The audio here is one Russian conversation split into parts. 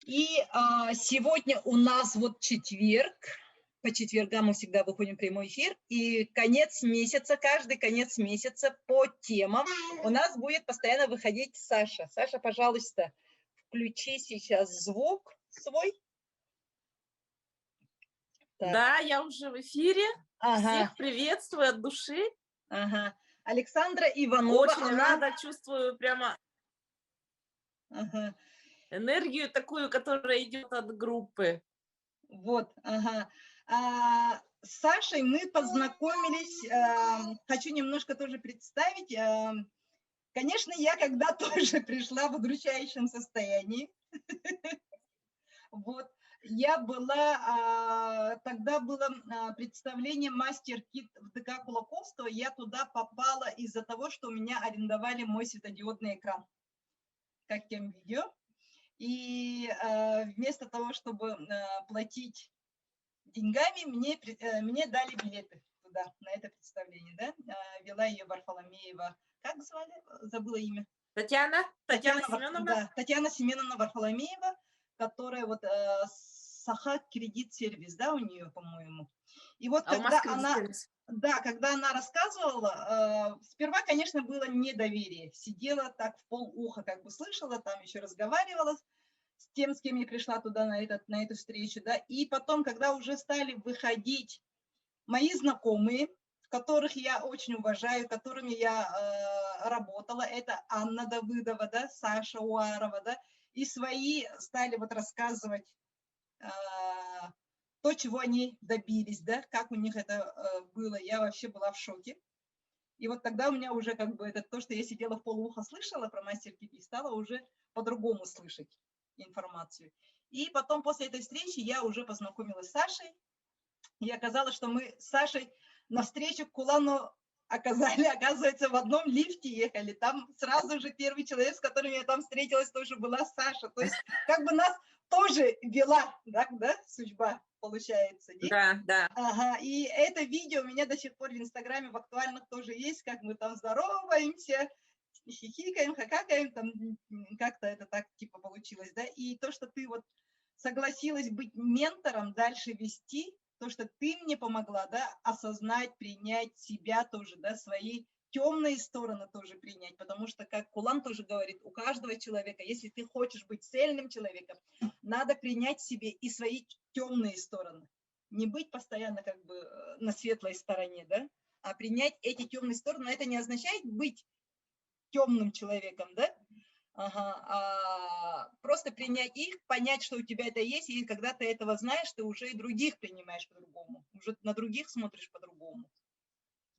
И сегодня у нас вот четверг. По четвергам мы всегда выходим в прямой эфир. И конец месяца, каждый конец месяца по темам у нас будет постоянно выходить Саша. Саша, пожалуйста, включи сейчас звук свой. Так. Да, я уже в эфире. Ага. Всех приветствую от души. Ага. Александра Иванова. Очень рада, чувствую прямо энергию такую, которая идет от группы. Вот, ага. С Сашей мы познакомились, хочу немножко тоже представить. Конечно, я когда тоже пришла в удручающем состоянии. Вот. Я была, тогда было представление мастер-кит в ДК Кулаковского. Я туда попала из-за того, что у меня арендовали мой светодиодный экран, как тем видео. И вместо того, чтобы платить деньгами, мне дали билеты туда, на это представление. Да? Вела ее Варфоломеева. Как звали? Забыла имя. Татьяна Семеновна? Да, Татьяна Семеновна Варфоломеева, которая вот Саха кредит сервис, да, у нее, по-моему. И вот когда она рассказывала, сперва, конечно, было недоверие. Сидела так в полуха, как бы слышала, там еще разговаривала с тем, с кем я пришла туда на эту встречу, да. И потом, когда уже стали выходить мои знакомые, которых я очень уважаю, которыми я работала, это Анна Давыдова, да, Саша Уарова, да, и свои стали вот рассказывать то, чего они добились, да, как у них это было, я вообще была в шоке. И вот тогда у меня уже как бы это то, что я сидела в полуха, слышала про мастер-кит, и стала уже по-другому слышать информацию. И потом после этой встречи я уже познакомилась с Сашей, и оказалось, что мы с Сашей навстречу к Кулану оказывается, в одном лифте ехали. Там сразу же первый человек, с которым я там встретилась, тоже была Саша. То есть как бы нас тоже вела, да, судьба, получается. Не? Да, да. Ага, и это видео у меня до сих пор в Инстаграме в актуальных тоже есть, как мы там здороваемся, хихикаем, хакакаем, там как-то это так типа получилось, да. И то, что ты вот согласилась быть ментором, дальше вести, то, что ты мне помогла, да, осознать, принять себя тоже, да, свои темные стороны тоже принять, потому что, как Кулан тоже говорит, у каждого человека, если ты хочешь быть цельным человеком, надо принять в себе и свои темные стороны, не быть постоянно как бы на светлой стороне, да, а принять эти темные стороны, но это не означает быть темным человеком, да, просто принять их, понять, что у тебя это есть, и когда ты этого знаешь, ты уже и других принимаешь по-другому, уже на других смотришь по-другому.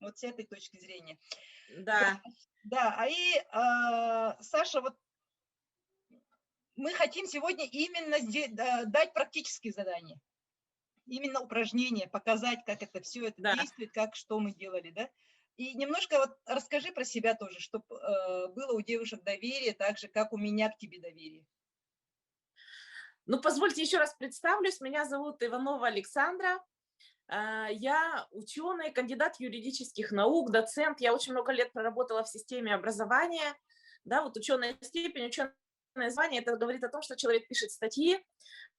Вот с этой точки зрения. Да. Да, Саша, вот мы хотим сегодня именно дать практические задания, именно упражнения, показать, как это все это действует, как что мы делали, да. И немножко вот расскажи про себя тоже, чтобы было у девушек доверие, так же, как у меня к тебе доверие. Ну, позвольте еще раз представлюсь. Меня зовут Иванова Александра. Я ученый, кандидат юридических наук, доцент. Я очень много лет проработала в системе образования. Да, вот ученая степень, ученое звание, это говорит о том, что человек пишет статьи,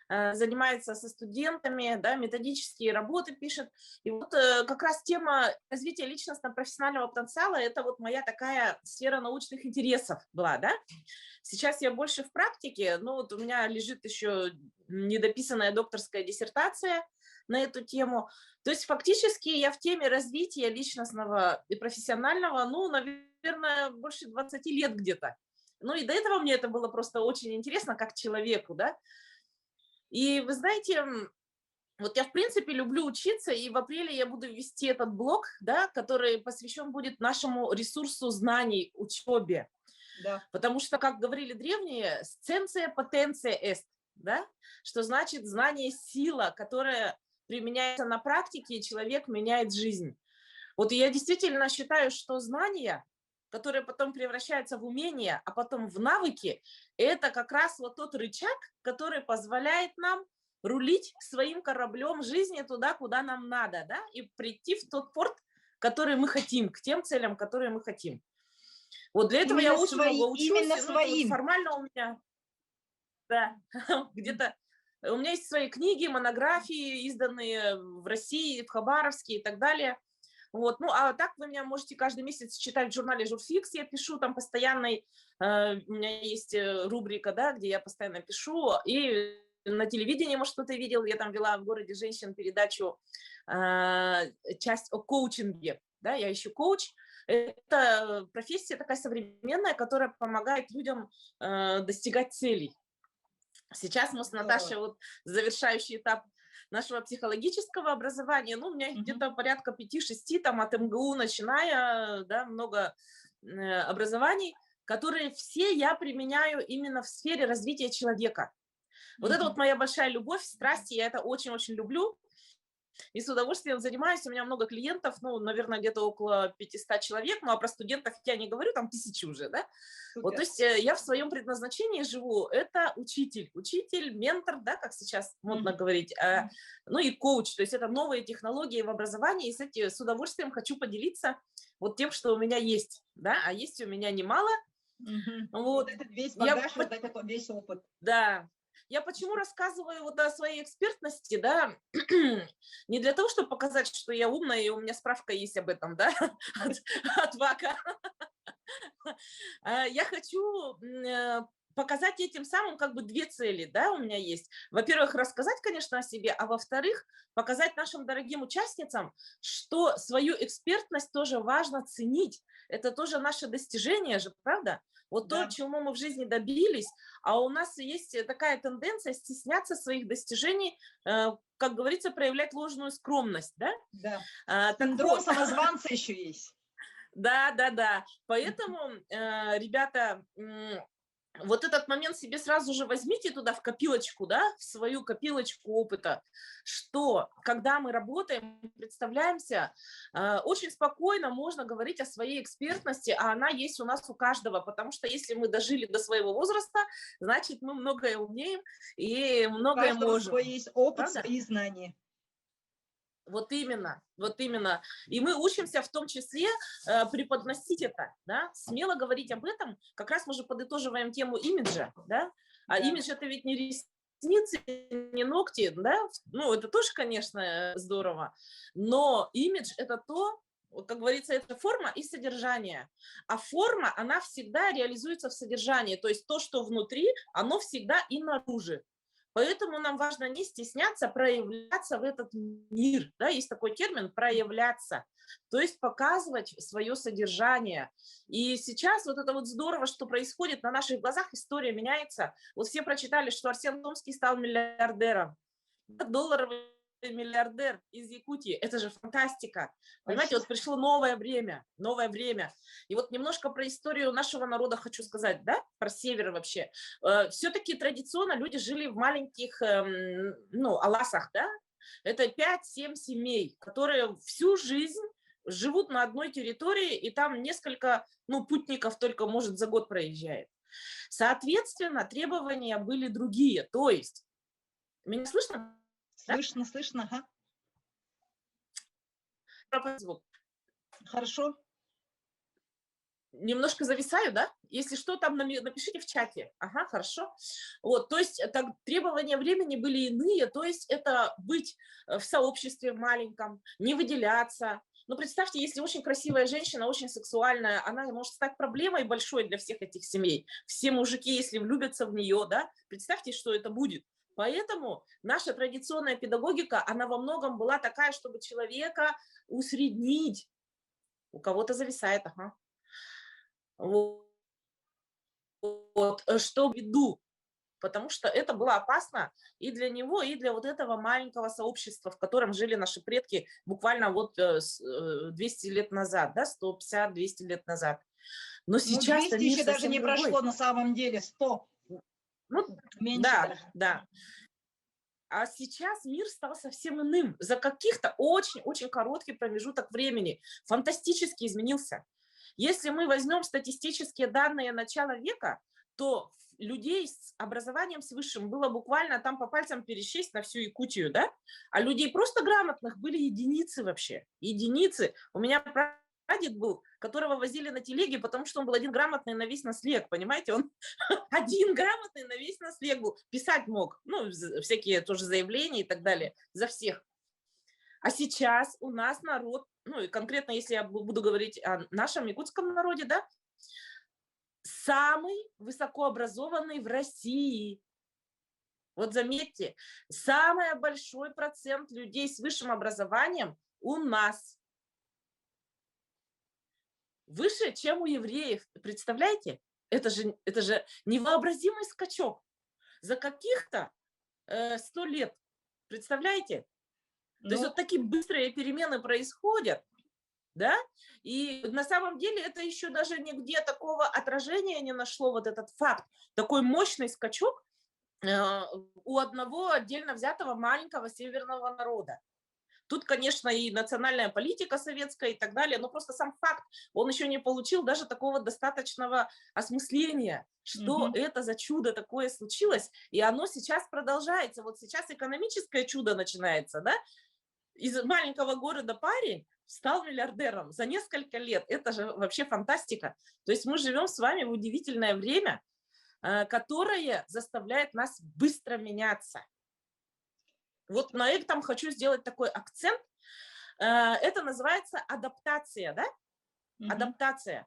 занимается со студентами, да, методические работы пишет. И вот как раз тема развития личностно-профессионального потенциала – это вот моя такая сфера научных интересов была, да. Сейчас я больше в практике, но вот у меня лежит еще недописанная докторская диссертация на эту тему. То есть фактически я в теме развития личностного и профессионального, ну, наверное, больше 20 лет где-то. Ну и до этого мне это было просто очень интересно как человеку, да. И вы знаете, вот я, в принципе, люблю учиться, и в апреле я буду вести этот блог, да, который посвящен будет нашему ресурсу знаний, учебе. Да. Потому что, как говорили древние, scientia potentia est, да, что значит знание – сила, которая применяется на практике, и человек меняет жизнь. Вот я действительно считаю, что знания, которые потом превращаются в умения, а потом в навыки, это как раз вот тот рычаг, который позволяет нам рулить своим кораблем жизни туда, куда нам надо, да, и прийти в тот порт, который мы хотим, к тем целям, которые мы хотим. Вот для этого я очень много учусь, именно ну, это вот формально у меня. Да, где-то у меня есть свои книги, монографии, изданные в России, в Хабаровске и так далее. Вот. Ну, а так вы меня можете каждый месяц читать в журнале «Журфикс». Я пишу там постоянный, у меня есть рубрика, да, где я постоянно пишу. И на телевидении, может, кто-то видел, я там вела в «Городе женщин» передачу, часть о коучинге. Да, я ищу коуч. Это профессия такая современная, которая помогает людям достигать целей. Сейчас мы с Наташей, вот завершающий этап нашего психологического образования, ну, у меня их где-то порядка 5-6, там от МГУ начиная, да, много образований, которые все я применяю именно в сфере развития человека. Вот это вот моя большая любовь, страсть, я это очень-очень люблю. И с удовольствием занимаюсь. У меня много клиентов, ну, наверное, где-то около 500 человек. Ну, а про студентов я не говорю, там тысячи уже, да? Вот, то есть я в своем предназначении живу. Это учитель, ментор, да, как сейчас модно говорить, ну и коуч. То есть это новые технологии в образовании. И с удовольствием хочу поделиться вот тем, что у меня есть, да, а есть у меня немало. Вот этот весь багаж, вот этот весь опыт. Да. Я почему рассказываю вот о своей экспертности, да, не для того, чтобы показать, что я умная, и у меня справка есть об этом, да, от ВАКа. Я хочу показать этим самым как бы две цели, да, у меня есть. Во-первых, рассказать, конечно, о себе, а во-вторых, показать нашим дорогим участницам, что свою экспертность тоже важно ценить. Это тоже наше достижение же, правда? Вот то, чему мы в жизни добились, а у нас есть такая тенденция стесняться своих достижений, как говорится, проявлять ложную скромность, да? Да. Синдром самозванца еще есть. Да. Поэтому, ребята, вот этот момент себе сразу же возьмите туда в копилочку, да, в свою копилочку опыта, что когда мы работаем, представляемся, очень спокойно можно говорить о своей экспертности, а она есть у нас у каждого, потому что если мы дожили до своего возраста, значит, мы многое умеем и многое можем. У каждого свой есть опыт, свои знания. Вот именно. И мы учимся в том числе преподносить это, да, смело говорить об этом. Как раз мы же подытоживаем тему имиджа, да, а имидж это ведь не ресницы, не ногти, да, ну это тоже, конечно, здорово, но имидж это то, как говорится, это форма и содержание. А форма, она всегда реализуется в содержании, то есть то, что внутри, оно всегда и наружу. Поэтому нам важно не стесняться проявляться в этот мир. Да, есть такой термин «проявляться», то есть показывать свое содержание. И сейчас вот это вот здорово, что происходит на наших глазах, история меняется. Вот все прочитали, что Арсен Томский стал миллиардером. Долларовый миллиардер из Якутии. Это же фантастика. Понимаете, вот пришло новое время. И вот немножко про историю нашего народа хочу сказать, да, про север вообще. Все-таки традиционно люди жили в маленьких, аласах, да. Это 5-7 семей, которые всю жизнь живут на одной территории, и там несколько, путников только, может, за год проезжает. Соответственно, требования были другие. То есть, меня слышно? Слышно, ага. Звук. Хорошо. Немножко зависаю, да? Если что, там напишите в чате. Ага, хорошо. Вот, то есть требования времени были иные, то есть это быть в сообществе маленьком, не выделяться. Ну, представьте, если очень красивая женщина, очень сексуальная, она может стать проблемой большой для всех этих семей. Все мужики, если влюбятся в нее, да, представьте, что это будет. Поэтому наша традиционная педагогика, она во многом была такая, чтобы человека усреднить. У кого-то зависает, ага. Вот, что в виду, потому что это было опасно и для него, и для вот этого маленького сообщества, в котором жили наши предки буквально вот 200 лет назад, да, 150-200 лет назад. Но сейчас 200 еще даже не другой. прошло на самом деле, 100. Меньше даже. Да. А сейчас мир стал совсем иным. За каких-то очень-очень короткий промежуток времени фантастически изменился. Если мы возьмем статистические данные начала века, то людей с образованием с высшим было буквально там по пальцам пересчесть на всю Якутию, да? А людей просто грамотных были единицы вообще. Единицы. У меня прадед был, которого возили на телеге, потому что он был один грамотный на весь наслег, понимаете? Он один грамотный на весь наслег был. Писать мог, ну, всякие тоже заявления и так далее, за всех. А сейчас у нас народ, ну, и конкретно, если я буду говорить о нашем якутском народе, да, самый высокообразованный в России. Вот заметьте, самый большой процент людей с высшим образованием у нас. Выше, чем у евреев. Представляете? Это же невообразимый скачок. За каких-то 100 лет. Представляете? То есть вот такие быстрые перемены происходят. Да? И на самом деле это еще даже нигде такого отражения не нашло, вот этот факт. Такой мощный скачок у одного отдельно взятого маленького северного народа. Тут, конечно, и национальная политика советская и так далее, но просто сам факт, он еще не получил даже такого достаточного осмысления, что это за чудо такое случилось, и оно сейчас продолжается. Вот сейчас экономическое чудо начинается, да? Из маленького города парень стал миллиардером за несколько лет. Это же вообще фантастика. То есть мы живем с вами в удивительное время, которое заставляет нас быстро меняться. Вот на этом хочу сделать такой акцент. Это называется адаптация, да? Адаптация.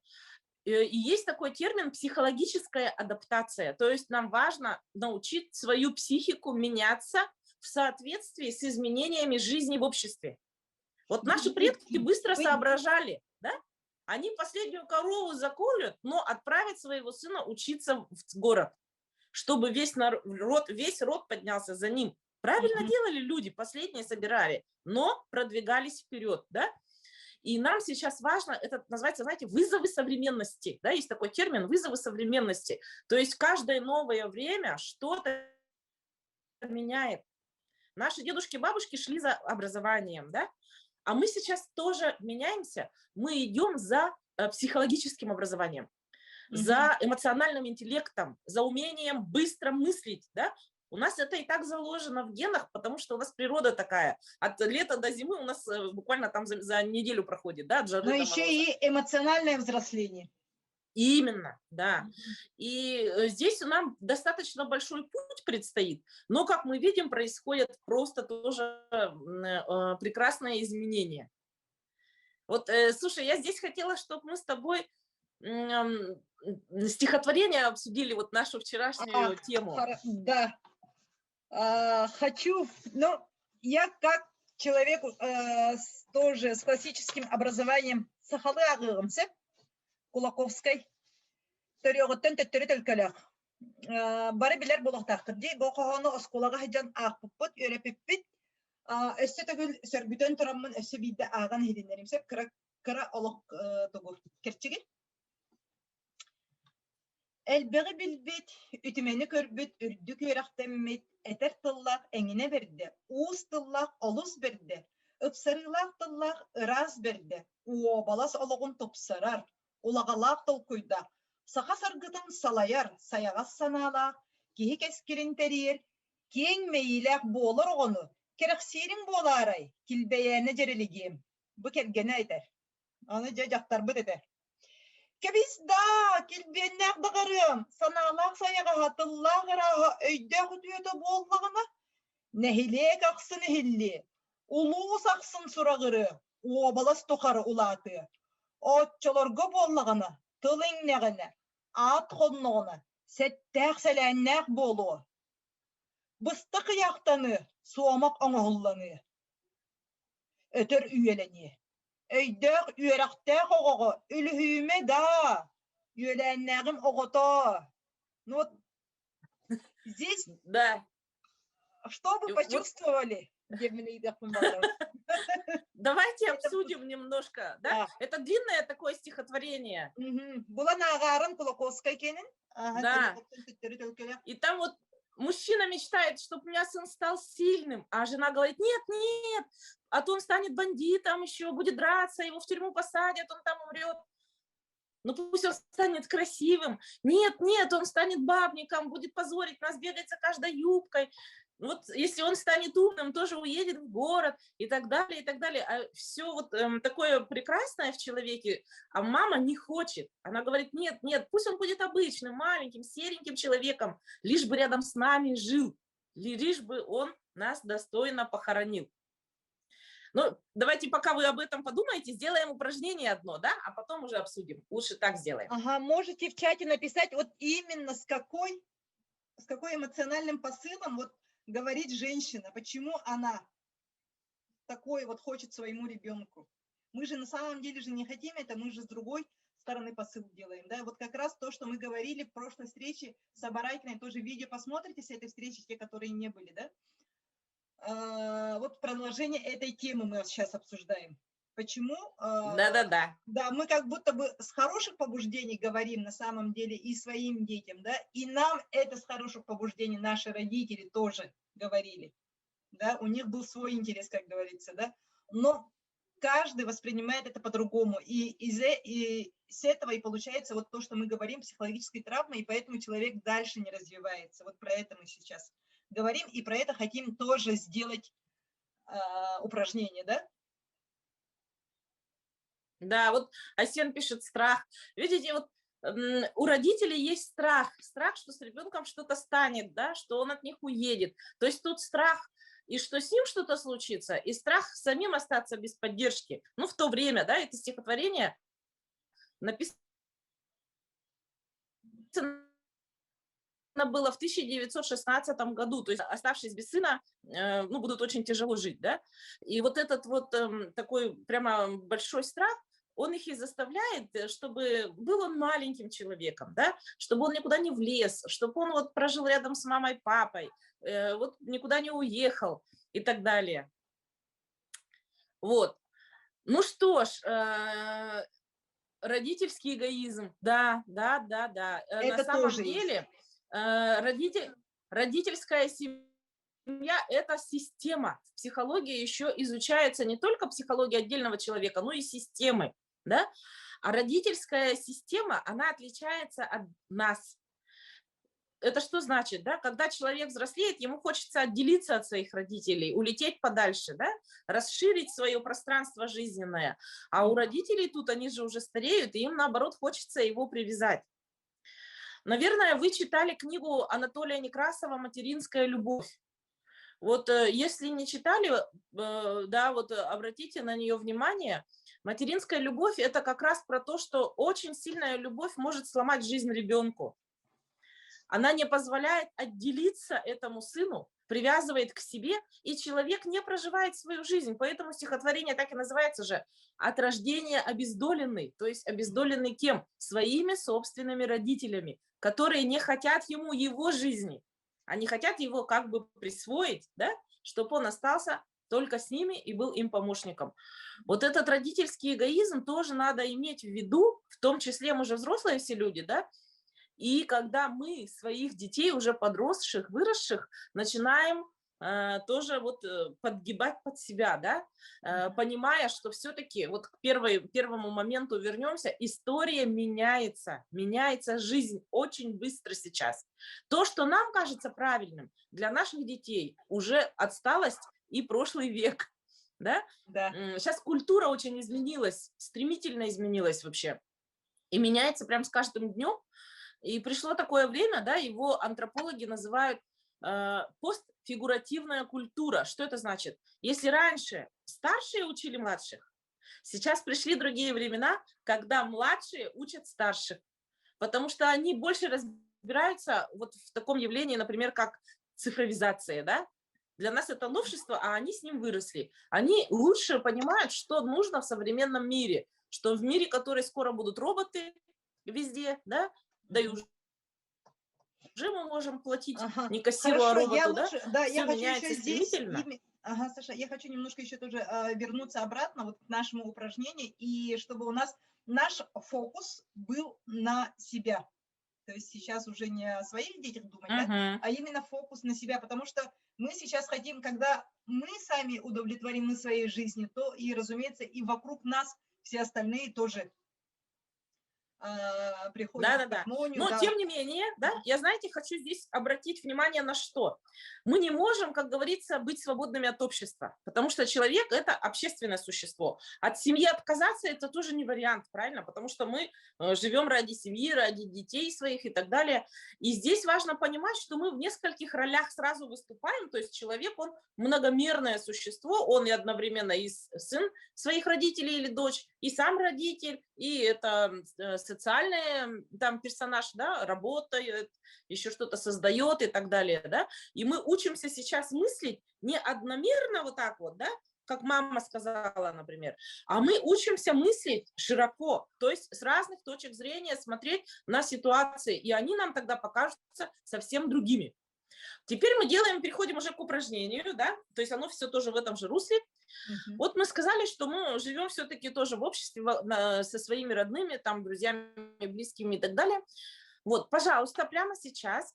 И есть такой термин психологическая адаптация. То есть нам важно научить свою психику меняться в соответствии с изменениями жизни в обществе. Вот наши предки быстро соображали, да? Они последнюю корову заколют, но отправят своего сына учиться в город, чтобы весь род поднялся за ним. Правильно делали люди, последние собирали, но продвигались вперед, да? И нам сейчас важно, это называется, знаете, вызовы современности, да, есть такой термин, вызовы современности. То есть каждое новое время что-то меняет. Наши дедушки и бабушки шли за образованием, да? А мы сейчас тоже меняемся, мы идем за психологическим образованием, за эмоциональным интеллектом, за умением быстро мыслить, да? У нас это и так заложено в генах, потому что у нас природа такая. От лета до зимы у нас буквально там за неделю проходит, да, от жары Но до еще мороза. и эмоциональное взросление. Именно, да. И здесь нам достаточно большой путь предстоит, но, как мы видим, происходят просто тоже прекрасные изменения. Вот, слушай, я здесь хотела, чтобы мы с тобой стихотворение обсудили, вот нашу вчерашнюю тему. Да. Хочу, но я как человек тоже с классическим образованием Сахалы Агырымсы, Кулаковской, Төрёгөттөн төттөрү төлкөлөк. Бары билер булактактыр. Дей бокону осколага хыжан акпыппыт, өрепиппит. Өссө төгүл сөргүтөн тураммын өссө бийде аган хидинеримсе кыра олок тугур керчиги. Элбеги билбит, ütümeni көрбүт, үрдү көрактеммит, этер тыллак эңине берди, уус тыллак олус берди, ыпсарылак тыллак ырас берди, уобалас ологун топсарар, улагалак толкуйда, саха саргытын салаяр, саягас саналак, кихи кескирин терир, кең мейлак болор огону, керексирин боларай, килбейэне жерелигим. Бу кергене айтар. Аны жактар быт этер. Кебизда, килбеннак дагырым, саналак саяга хатыллак ыраха өйдө күтүөтө боллагына, нехилек аксын эхилли, улуус аксын сурагыры, уобалас тохары улаты, отчолорго боллагына, тылыңнагына, ат хонногына, сеттак селеннак болу, бысты кыяктаны, суамак оңоһулланы, өтөр үйелени. Өйдök üyerektek oğuğu, ülhüme da, üyelenlerim oğutu. Ну вот здесь, да. Что вы почувствовали? Давайте обсудим немножко, да? Это длинное такое стихотворение. Была на Агаран Кулаковской кенен. Да. И там вот мужчина мечтает, чтобы у меня сын стал сильным, а жена говорит, нет, нет, а то он станет бандитом еще, будет драться, его в тюрьму посадят, он там умрет. Ну пусть он станет красивым. Нет, нет, он станет бабником, будет позорить нас, бегать за каждой юбкой. Вот если он станет умным, тоже уедет в город и так далее, и так далее. А все вот такое прекрасное в человеке, а мама не хочет. Она говорит, нет, нет, пусть он будет обычным, маленьким, сереньким человеком, лишь бы рядом с нами жил, лишь бы он нас достойно похоронил. Ну, давайте, пока вы об этом подумаете, сделаем упражнение одно, да, а потом уже обсудим. Лучше так сделаем. Ага, можете в чате написать, вот именно с какой эмоциональным посылом вот говорит женщина, почему она такой вот хочет своему ребенку. Мы же на самом деле же не хотим это, мы же с другой стороны посыл делаем, да, вот как раз то, что мы говорили в прошлой встрече с Абарайкиной, тоже видео посмотрите с этой встречи, те, которые не были, да, вот продолжение этой темы мы сейчас обсуждаем. Почему? Да-да-да. Да, мы как будто бы с хороших побуждений говорим на самом деле и своим детям, да, и нам это с хороших побуждений наши родители тоже говорили, да, у них был свой интерес, как говорится, да, но каждый воспринимает это по-другому, и с этого и получается вот то, что мы говорим, психологической травмы, и поэтому человек дальше не развивается. Вот про это мы сейчас говорим, и про это хотим тоже сделать упражнение, да? Да, вот Асен пишет страх. Видите, вот у родителей есть страх, что с ребенком что-то станет, да, что он от них уедет. То есть тут страх, и что с ним что-то случится, и страх самим остаться без поддержки. Ну, в то время, да, это стихотворение написано было в 1916 году, то есть оставшись без сына, ну, будут очень тяжело жить, да, и вот этот вот такой прямо большой страх, он их и заставляет, чтобы был он маленьким человеком, да, чтобы он никуда не влез, чтобы он вот прожил рядом с мамой, папой, вот никуда не уехал и так далее. Вот. Ну что ж, родительский эгоизм, да. На самом деле родительская семья – это система. В психологии еще изучается не только психология отдельного человека, но и системы, да? А родительская система, она отличается от нас. Это что значит, да? Когда человек взрослеет, ему хочется отделиться от своих родителей, улететь подальше, да? Расширить свое пространство жизненное. А у родителей тут, они же уже стареют, и им, наоборот, хочется его привязать. Наверное, вы читали книгу Анатолия Некрасова «Материнская любовь». Вот если не читали, да, вот обратите на нее внимание. Материнская любовь – это как раз про то, что очень сильная любовь может сломать жизнь ребенку. Она не позволяет отделиться этому сыну, привязывает к себе, и человек не проживает свою жизнь. Поэтому стихотворение так и называется же «От рождения обездоленный». То есть обездоленный кем? Своими собственными родителями, которые не хотят ему его жизни. Они хотят его как бы присвоить, да, чтобы он остался только с ними и был им помощником. Вот этот родительский эгоизм тоже надо иметь в виду, в том числе мы же взрослые все люди, да, и когда мы своих детей, уже подросших, выросших, начинаем тоже вот подгибать под себя, да, понимая, что все-таки вот к первому моменту вернемся, история меняется, меняется жизнь очень быстро сейчас. То, что нам кажется правильным, для наших детей уже отсталость и прошлый век, да? Да. Сейчас культура очень изменилась, стремительно изменилась вообще, и меняется прям с каждым днем. И пришло такое время, да, его антропологи называют постфигуративная культура. Что это значит? Если раньше старшие учили младших, сейчас пришли другие времена, когда младшие учат старших, потому что они больше разбираются вот в таком явлении, например, как цифровизация, да? Для нас это новшество, а они с ним выросли. Они лучше понимают, что нужно в современном мире, что в мире, который скоро будут роботы везде, да, да и уже мы можем платить не кассиру, а роботу, да? Я хочу меняется еще здесь, стремительно. ага, Саша, я хочу немножко еще тоже вернуться обратно вот к нашему упражнению, и чтобы у нас наш фокус был на себя. То есть сейчас уже не о своих детях думать, да, а именно фокус на себя, потому что мы сейчас хотим, когда мы сами удовлетворены своей жизнью, то и, разумеется, и вокруг нас все остальные тоже приходит в Да-да-да. гармонию, Но, да. тем не менее, да, я, знаете, хочу здесь обратить внимание на что. Мы не можем, как говорится, быть свободными от общества, потому что человек – это общественное существо. От семьи отказаться – это тоже не вариант, правильно? Потому что мы живем ради семьи, ради детей своих и так далее. И здесь важно понимать, что мы в нескольких ролях сразу выступаем, то есть человек, он многомерное существо, он и одновременно и сын своих родителей или дочь, и сам родитель, и это социальный там персонаж, да, работает, еще что-то создает и так далее, да. И мы учимся сейчас мыслить не одномерно вот так вот, да, как мама сказала, например, а мы учимся мыслить широко, то есть с разных точек зрения смотреть на ситуации, и они нам тогда покажутся совсем другими. Теперь мы переходим уже к упражнению, да, то есть оно все тоже в этом же русле. Вот мы сказали, что мы живем все-таки тоже в обществе со своими родными, там, друзьями, близкими и так далее. Вот, пожалуйста, прямо сейчас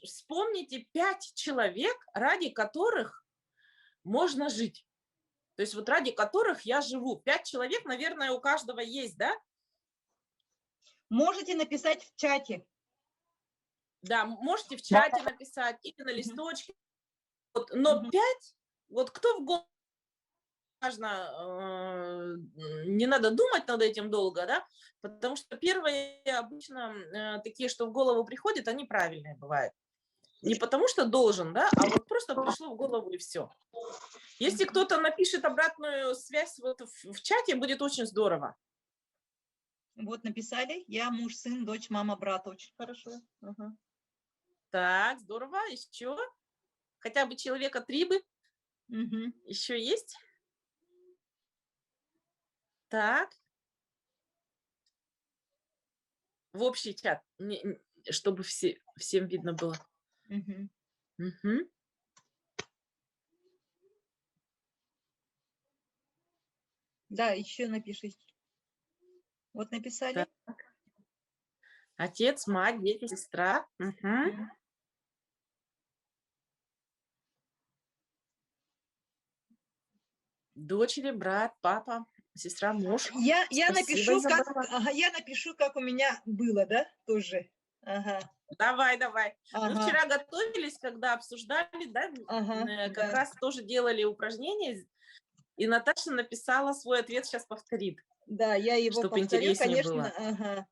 вспомните 5 человек, ради которых можно жить. То есть вот ради которых я живу. 5 человек, наверное, у каждого есть, да? Можете написать в чате. Да, можете в чате написать или на листочке. Вот, но 5, вот кто в голову, важно, не надо думать над этим долго, да, потому что первые обычно такие, что в голову приходят, они правильные бывают. Не потому что должен, да, а вот просто пришло в голову и все. Если кто-то напишет обратную связь вот в чате, будет очень здорово. Вот написали, я муж, сын, дочь, мама, брат, очень хорошо. Так, здорово, еще хотя бы человека 3 бы, еще есть? Так. В общий чат, чтобы всем видно было. Да, еще напишите. Вот написали. Так. Отец, мать, дети, сестра. Дочери, брат, папа, сестра, муж. Я напишу, Изабелла. я напишу, как у меня было, да, тоже. Давай. Мы вчера готовились, когда обсуждали, да, как раз тоже делали упражнения, и Наташа написала свой ответ, сейчас повторит. Да, я его чтобы повторю, интереснее конечно.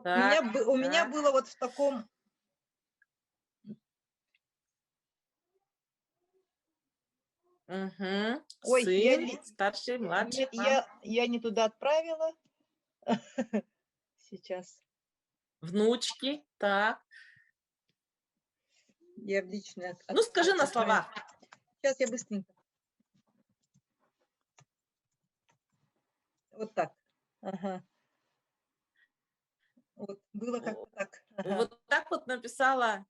было. У меня было вот в таком... Ой, сын, старший, младший. Нет, я не туда отправила. Сейчас. Внучки, так. Я в личное... Ну, скажи на словах. Сейчас я быстренько. Вот так. Вот было как-то так. Вот так вот написала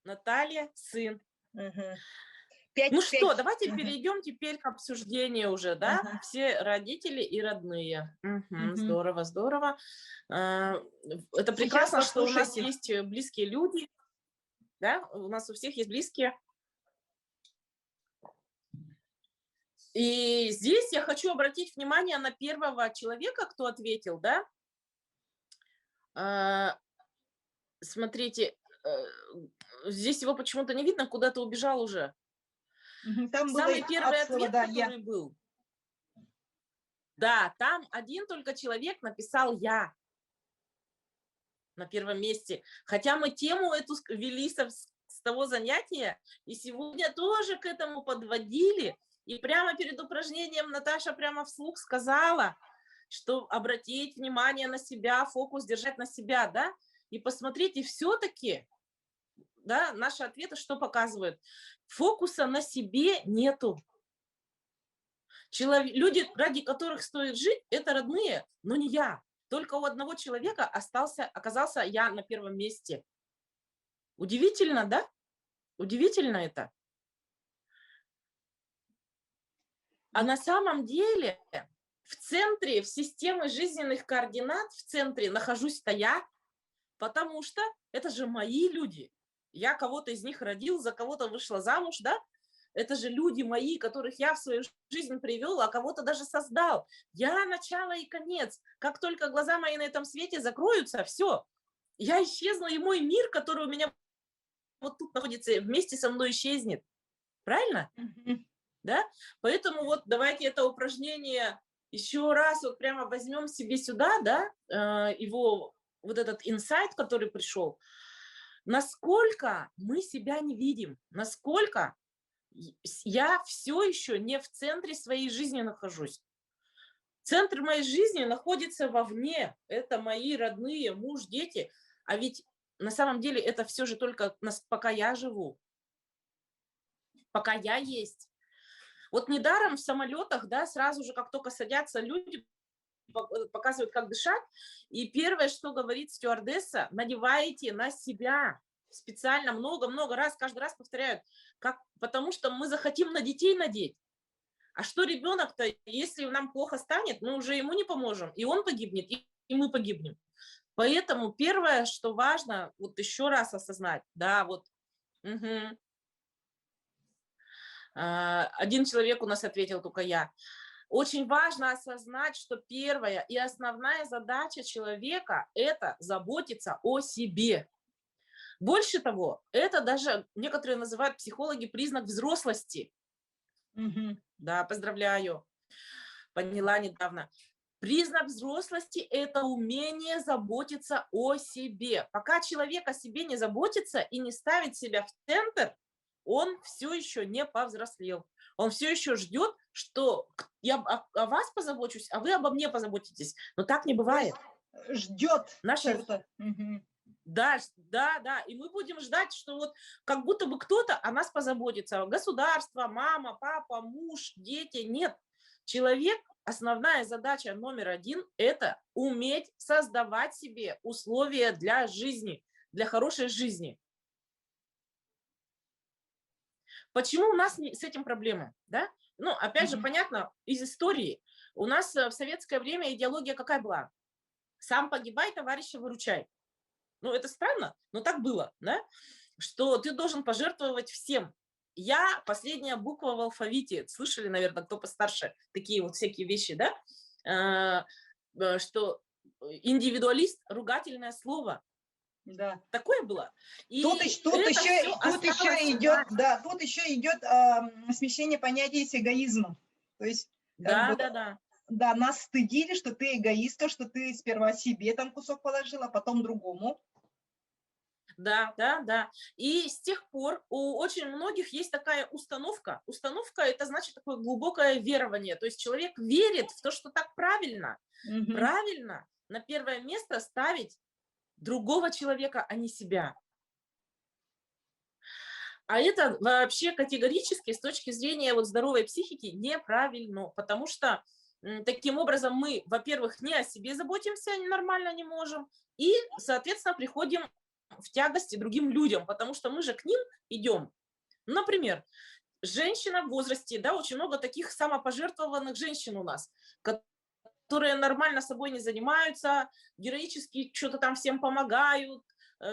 Наталья, сын. Ну что, давайте перейдем теперь к обсуждению уже, да? Все родители и родные. Здорово, здорово. Это прекрасно, что у нас есть близкие люди, да? У нас у всех есть близкие. И здесь я хочу обратить внимание на первого человека, кто ответил, да? Смотрите, здесь его почему-то не видно, куда-то убежал уже. Там самый первый ответ, который был. Да, там один только человек написал «я» на первом месте. Хотя мы тему эту вели с того занятия, и сегодня тоже к этому подводили. И прямо перед упражнением Наташа прямо вслух сказала, что обратить внимание на себя, фокус держать на себя, да? И посмотрите, все-таки, да, наши ответы что показывают? Фокуса на себе нету. Люди, ради которых стоит жить, это родные, но не я. Только у одного человека оказался я на первом месте. Удивительно, да? Удивительно это. А на самом деле в центре, в системе жизненных координат, в центре нахожусь-то я, потому что это же мои люди. Я кого-то из них родил, за кого-то вышла замуж, да? это же люди мои, которых я в свою жизнь привел, а кого-то даже создал. Я начало и конец. Как только глаза мои на этом свете закроются, все, я исчезну, и мой мир, который у меня вот тут находится, вместе со мной исчезнет. Правильно? Да? Поэтому вот давайте это упражнение еще раз вот прямо возьмем себе сюда, да, его, вот этот инсайт, который пришел, насколько мы себя не видим, насколько я все еще не в центре своей жизни нахожусь. Центр моей жизни находится вовне, это мои родные, муж, дети, а ведь на самом деле это все же только пока я живу, пока я есть. Вот недаром в самолетах, да, сразу же, как только садятся люди, показывают, как дышать, и первое, что говорит стюардесса, надевайте на себя специально много-много раз, каждый раз повторяют, потому что мы захотим на детей надеть. А что ребенок-то, если нам плохо станет, мы уже ему не поможем, и он погибнет, и мы погибнем. Поэтому первое, что важно, вот еще раз осознать, да, вот, один человек у нас ответил, только я. Очень важно осознать, что первая и основная задача человека – это заботиться о себе. Больше того, это даже некоторые называют психологи признак взрослости. Да, поздравляю, поняла недавно. Признак взрослости – это умение заботиться о себе. Пока человек о себе не заботится и не ставит себя в центр, он все еще не повзрослел. Он все еще ждет, что я о вас позабочусь, а вы обо мне позаботитесь. Но так не бывает. Ждет наша... чего-то. Да, и мы будем ждать, что вот как будто бы кто-то о нас позаботится. Государство, мама, папа, муж, дети. Нет. Человек, основная задача номер один – это уметь создавать себе условия для жизни, для хорошей жизни. Почему у нас с этим проблемы? Да? Ну, опять же, понятно, из истории. У нас в советское время идеология какая была? Сам погибай, товарища выручай. Ну, это странно, но так было, да? Что ты должен пожертвовать всем. Я последняя буква в алфавите. Слышали, наверное, кто постарше, такие вот всякие вещи, да? Что индивидуалист – ругательное слово. Да. Такое было. И тут еще идет, да, тут еще идет смещение понятия с эгоизмом. То есть, да, нас стыдили, что ты эгоистка, что ты сперва себе там кусок положила, а потом другому. Да. И с тех пор у очень многих есть такая установка. Установка – это значит такое глубокое верование. То есть человек верит в то, что так правильно. Правильно на первое место ставить другого человека, а не себя. А это вообще категорически с точки зрения вот здоровой психики неправильно, потому что таким образом мы, во-первых, не о себе заботимся, нормально не можем, и, соответственно, приходим в тягости другим людям, потому что мы же к ним идем. Например, женщина в возрасте, да, очень много таких самопожертвованных женщин у нас, которые нормально собой не занимаются, героически что-то там всем помогают,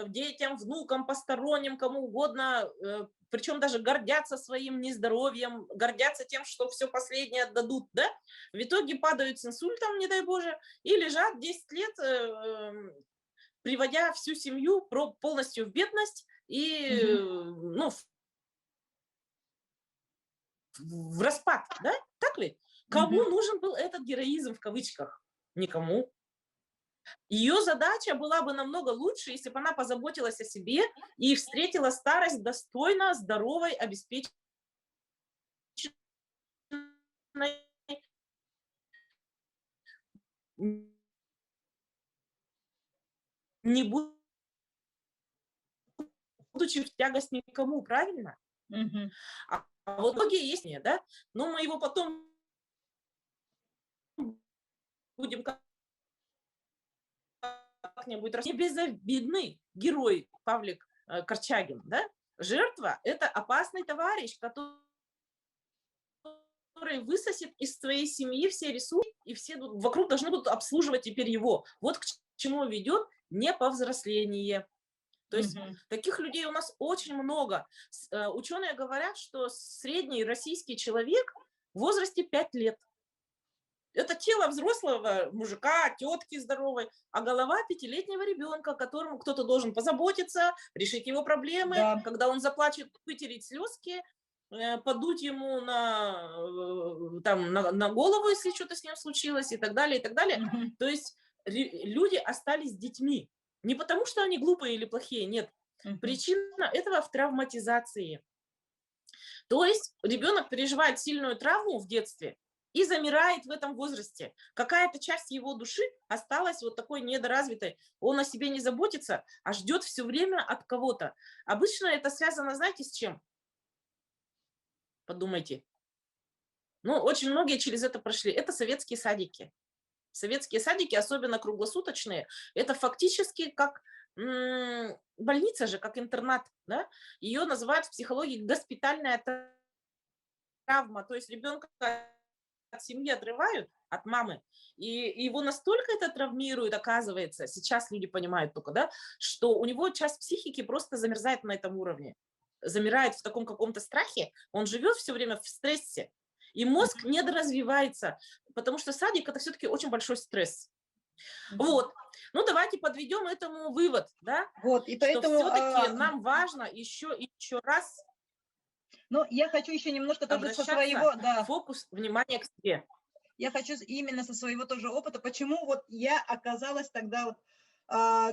детям, внукам, посторонним, кому угодно, причем даже гордятся своим нездоровьем, гордятся тем, что все последнее отдадут, да, в итоге падают с инсультом, не дай Боже, и лежат 10 лет, приводя всю семью полностью в бедность и ну, в распад, да, так ли? Кому нужен был этот героизм в кавычках? Никому. Ее задача была бы намного лучше, если бы она позаботилась о себе и встретила старость достойно, здоровой, обеспеченной, не будучи в тягость никому, правильно? А вот многие есть, да? Но мы его потом будем как-нибудь... Не безобидный герой Павлик Корчагин, да? Жертва – это опасный товарищ, который высосет из своей семьи все ресурсы, и все вокруг должны будут обслуживать теперь его. Вот к чему ведет неповзросление. То есть Мгм. таких людей у нас очень много. Ученые говорят, что средний российский человек в возрасте 5 лет. Это тело взрослого мужика, тетки здоровой, а голова пятилетнего ребенка, которому кто-то должен позаботиться, решить его проблемы, Да. когда он заплачет, вытереть слезки, подуть ему на голову, если что-то с ним случилось, и так далее, и так далее. Мгм. То есть люди остались детьми. Не потому, что они глупые или плохие, нет. Мгм. Причина этого в травматизации. То есть ребенок переживает сильную травму в детстве и замирает в этом возрасте. Какая-то часть его души осталась вот такой недоразвитой. Он о себе не заботится, а ждет все время от кого-то. Обычно это связано, знаете, с чем? Подумайте. Ну, очень многие через это прошли. Это советские садики. Советские садики, особенно круглосуточные, это фактически как больница же, как интернат. Да? Ее называют в психологии госпитальная травма. То есть ребенка от семьи отрывают, от мамы, и его настолько это травмирует, оказывается, сейчас люди понимают только, да, что у него часть психики просто замерзает на этом уровне, замирает в таком каком-то страхе, он живет все время в стрессе, и мозг Мгм. недоразвивается, потому что садик это все-таки очень большой стресс. Мгм. Вот, ну давайте подведем этому вывод, да, Вот, и что поэтому, все-таки нам важно еще и еще раз ну, я хочу еще немножко тоже со обращаться своего, да, фокус внимания к себе. я хочу именно со своего тоже опыта, почему вот я оказалась тогда вот,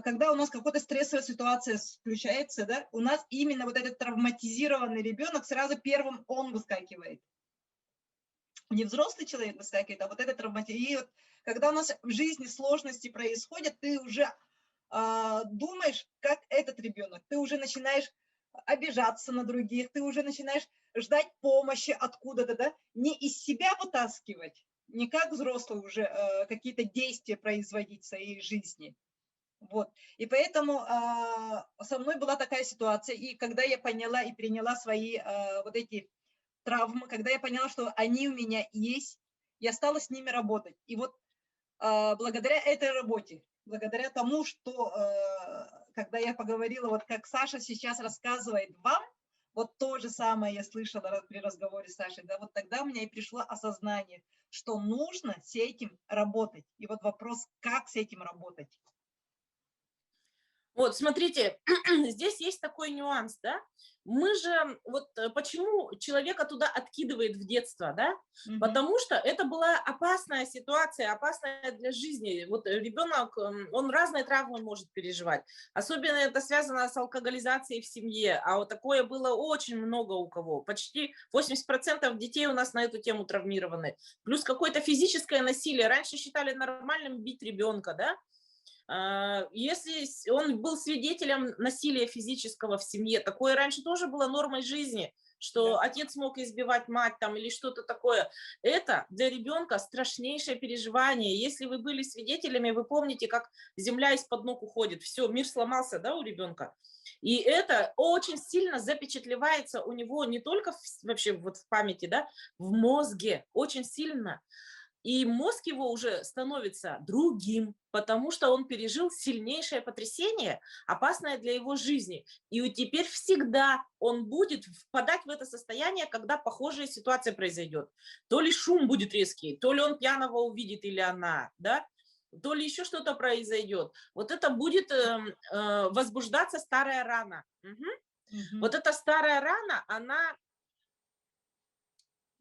когда у нас какая-то стрессовая ситуация включается, да, у нас именно вот этот травматизированный ребенок сразу первым он выскакивает. Не взрослый человек выскакивает, а вот этот травматизированный. И вот когда у нас в жизни сложности происходят, ты уже думаешь, как этот ребенок, ты уже начинаешь обижаться на других, ты уже начинаешь ждать помощи откуда-то, да, не из себя вытаскивать, не как взрослый уже какие-то действия производить в своей жизни. Вот. И поэтому со мной была такая ситуация, и когда я поняла и приняла свои вот эти травмы, когда я поняла, что они у меня есть, я стала с ними работать. И вот благодаря этой работе, благодаря тому, что, когда я поговорила, вот как Саша сейчас рассказывает вам, вот то же самое я слышала при разговоре с Сашей, да, вот тогда у меня и пришло осознание, что нужно с этим работать. И вот вопрос, как с этим работать. Вот, смотрите, здесь есть такой нюанс, да. Мы же, вот почему человека туда откидывает в детство, да? Мгм. Потому что это была опасная ситуация, опасная для жизни. Вот ребенок, он разные травмы может переживать. Особенно это связано с алкоголизацией в семье, а вот такое было очень много у кого. Почти 80% детей у нас на эту тему травмированы. Плюс какое-то физическое насилие. Раньше считали нормальным бить ребенка, да? Если он был свидетелем насилия физического в семье, такое раньше тоже было нормой жизни, что Да. отец мог избивать мать там или что-то такое. Это для ребенка страшнейшее переживание. Если вы были свидетелями, вы помните, как земля из-под ног уходит. Все, мир сломался, да, у ребенка. И это очень сильно запечатлевается у него не только вообще вот в памяти, да, в мозге очень сильно. И мозг его уже становится другим, потому что он пережил сильнейшее потрясение, опасное для его жизни. И вот теперь всегда он будет впадать в это состояние, когда похожая ситуация произойдет. То ли шум будет резкий, то ли он пьяного увидит или она, да, то ли еще что-то произойдет. Вот это будет возбуждаться старая рана. Мгм. Мгм. Вот эта старая рана, она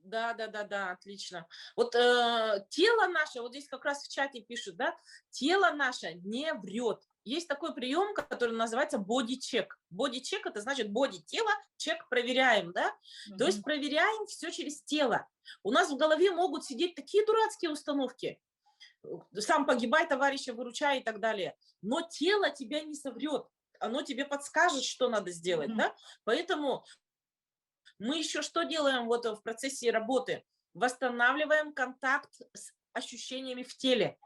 да, отлично. Вот тело наше, вот здесь как раз в чате пишут, да, тело наше не врет. Есть такой прием, который называется боди-чек. Боди-чек это значит боди тело, чек проверяем, да. То есть Мгм. проверяем все через тело. У нас в голове могут сидеть такие дурацкие установки. Сам погибай, товарища выручай и так далее. Но тело тебя не соврет. Оно тебе подскажет, что надо сделать, Мгм. да. Поэтому мы еще что делаем вот в процессе работы? Восстанавливаем контакт с ощущениями в теле.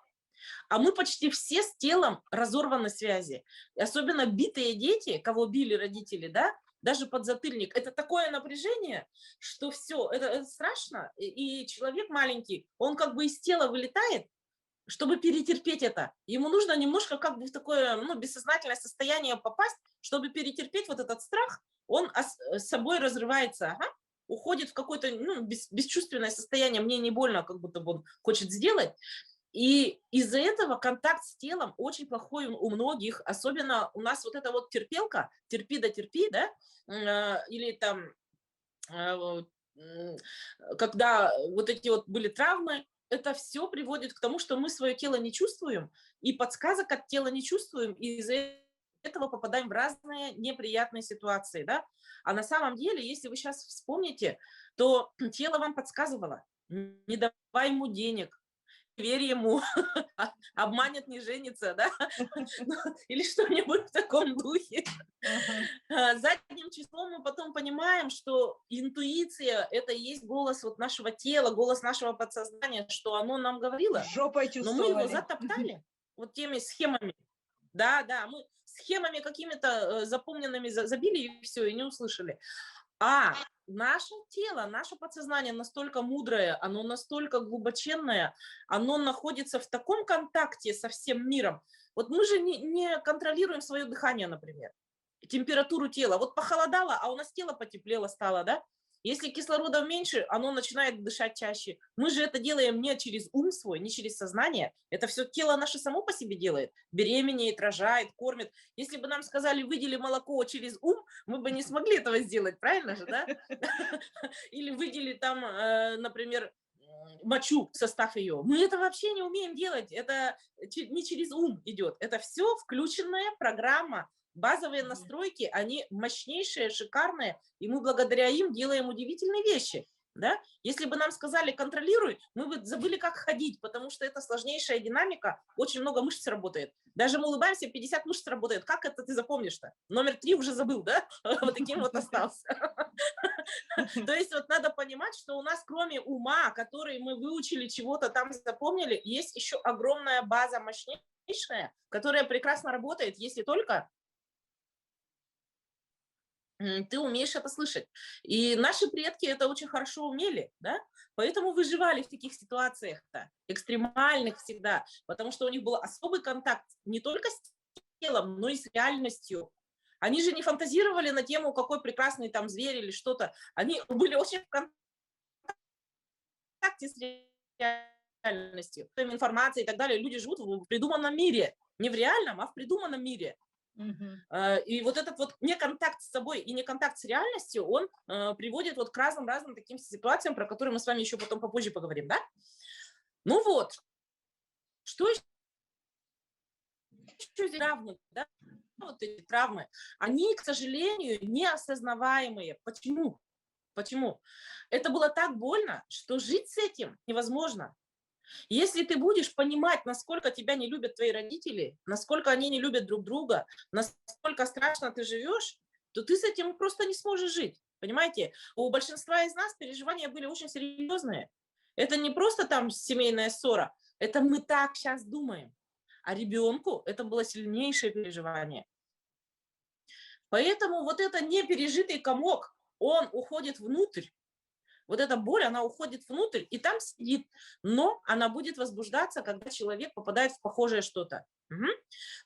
А мы почти все с телом разорваны связи. И особенно битые дети, кого били родители, да, даже подзатыльник, это такое напряжение, что все, это страшно. И человек маленький, он как бы из тела вылетает, чтобы перетерпеть это. Ему нужно немножко как бы в такое, ну, бессознательное состояние попасть, чтобы перетерпеть вот этот страх, он с собой разрывается, ага, уходит в какое-то, ну, бесчувственное состояние, мне не больно, как будто бы он хочет сделать. И из-за этого контакт с телом очень плохой у многих, особенно у нас вот эта вот терпелка, терпи да терпи, да, или там, вот, когда вот эти вот были травмы, это все приводит к тому, что мы свое тело не чувствуем, и подсказок от тела не чувствуем, и из-за этого попадаем в разные неприятные ситуации, да. А на самом деле, если вы сейчас вспомните, то тело вам подсказывало: не давай ему денег, верь ему, обманет, не женится, да, ну, или что-нибудь в таком духе. Ага. Задним числом мы потом понимаем, что интуиция – это и есть голос вот нашего тела, голос нашего подсознания, что оно нам говорило, Жопой но мы его чувствовали. затоптали вот теми схемами. Да, да, мы схемами какими-то запомненными забили и все, и не услышали. А наше тело, наше подсознание настолько мудрое, оно настолько глубоченное, оно находится в таком контакте со всем миром. Вот мы же не контролируем свое дыхание, например, температуру тела. Вот похолодало, а у нас тело потеплело стало, да? Если кислорода меньше, оно начинает дышать чаще. Мы же это делаем не через ум свой, не через сознание. Это все тело наше само по себе делает. Беременеет, рожает, кормит. Если бы нам сказали, выдели молоко через ум, мы бы не смогли этого сделать, правильно же, да? Или выдели там, например, мочу в состав ее. Мы это вообще не умеем делать. Это не через ум идет. Это все включенная программа. Базовые настройки, они мощнейшие, шикарные, и мы благодаря им делаем удивительные вещи. Да? Если бы нам сказали контролируй, мы бы забыли, как ходить, потому что это сложнейшая динамика, очень много мышц работает. Даже мы улыбаемся, 50 мышц работает. Как это ты запомнишь-то? Номер 3 уже забыл, да? Вот таким вот остался. То есть вот надо понимать, что у нас кроме ума, который мы выучили, чего-то там запомнили, есть еще огромная база мощнейшая, которая прекрасно работает, если только ты умеешь это слышать. И наши предки это очень хорошо умели, да, поэтому выживали в таких ситуациях-то, экстремальных всегда, потому что у них был особый контакт не только с телом, но и с реальностью. Они же не фантазировали на тему, какой прекрасный там зверь или что-то. Они были очень в контакте с реальностью, информацией и так далее. Люди живут в придуманном мире, не в реальном, а в придуманном мире. И вот этот вот не контакт с собой и не контакт с реальностью, он приводит вот к разным таким ситуациям, про которые мы с вами еще потом попозже поговорим, да? Ну вот, что еще здесь травмы, да? Вот эти травмы, они, к сожалению, неосознаваемые. Почему? Почему? Это было так больно, что жить с этим невозможно. Если ты будешь понимать, насколько тебя не любят твои родители, насколько они не любят друг друга, насколько страшно ты живешь, то ты с этим просто не сможешь жить. Понимаете? У большинства из нас переживания были очень серьезные. Это не просто там семейная ссора, это мы так сейчас думаем. А ребенку это было сильнейшее переживание. Поэтому вот это непережитый комок, он уходит внутрь. Вот эта боль, она уходит внутрь и там сидит, но она будет возбуждаться, когда человек попадает в похожее что-то. Угу.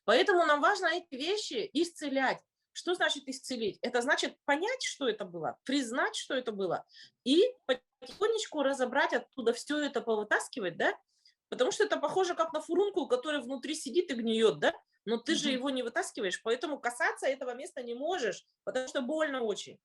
Поэтому нам важно эти вещи исцелять. Что значит исцелить? Это значит понять, что это было, признать, что это было, и потихонечку разобрать оттуда все это, повытаскивать, да? Потому что это похоже как на фурункул, который внутри сидит и гниет, да? Но ты же его не вытаскиваешь, поэтому касаться этого места не можешь, потому что больно очень.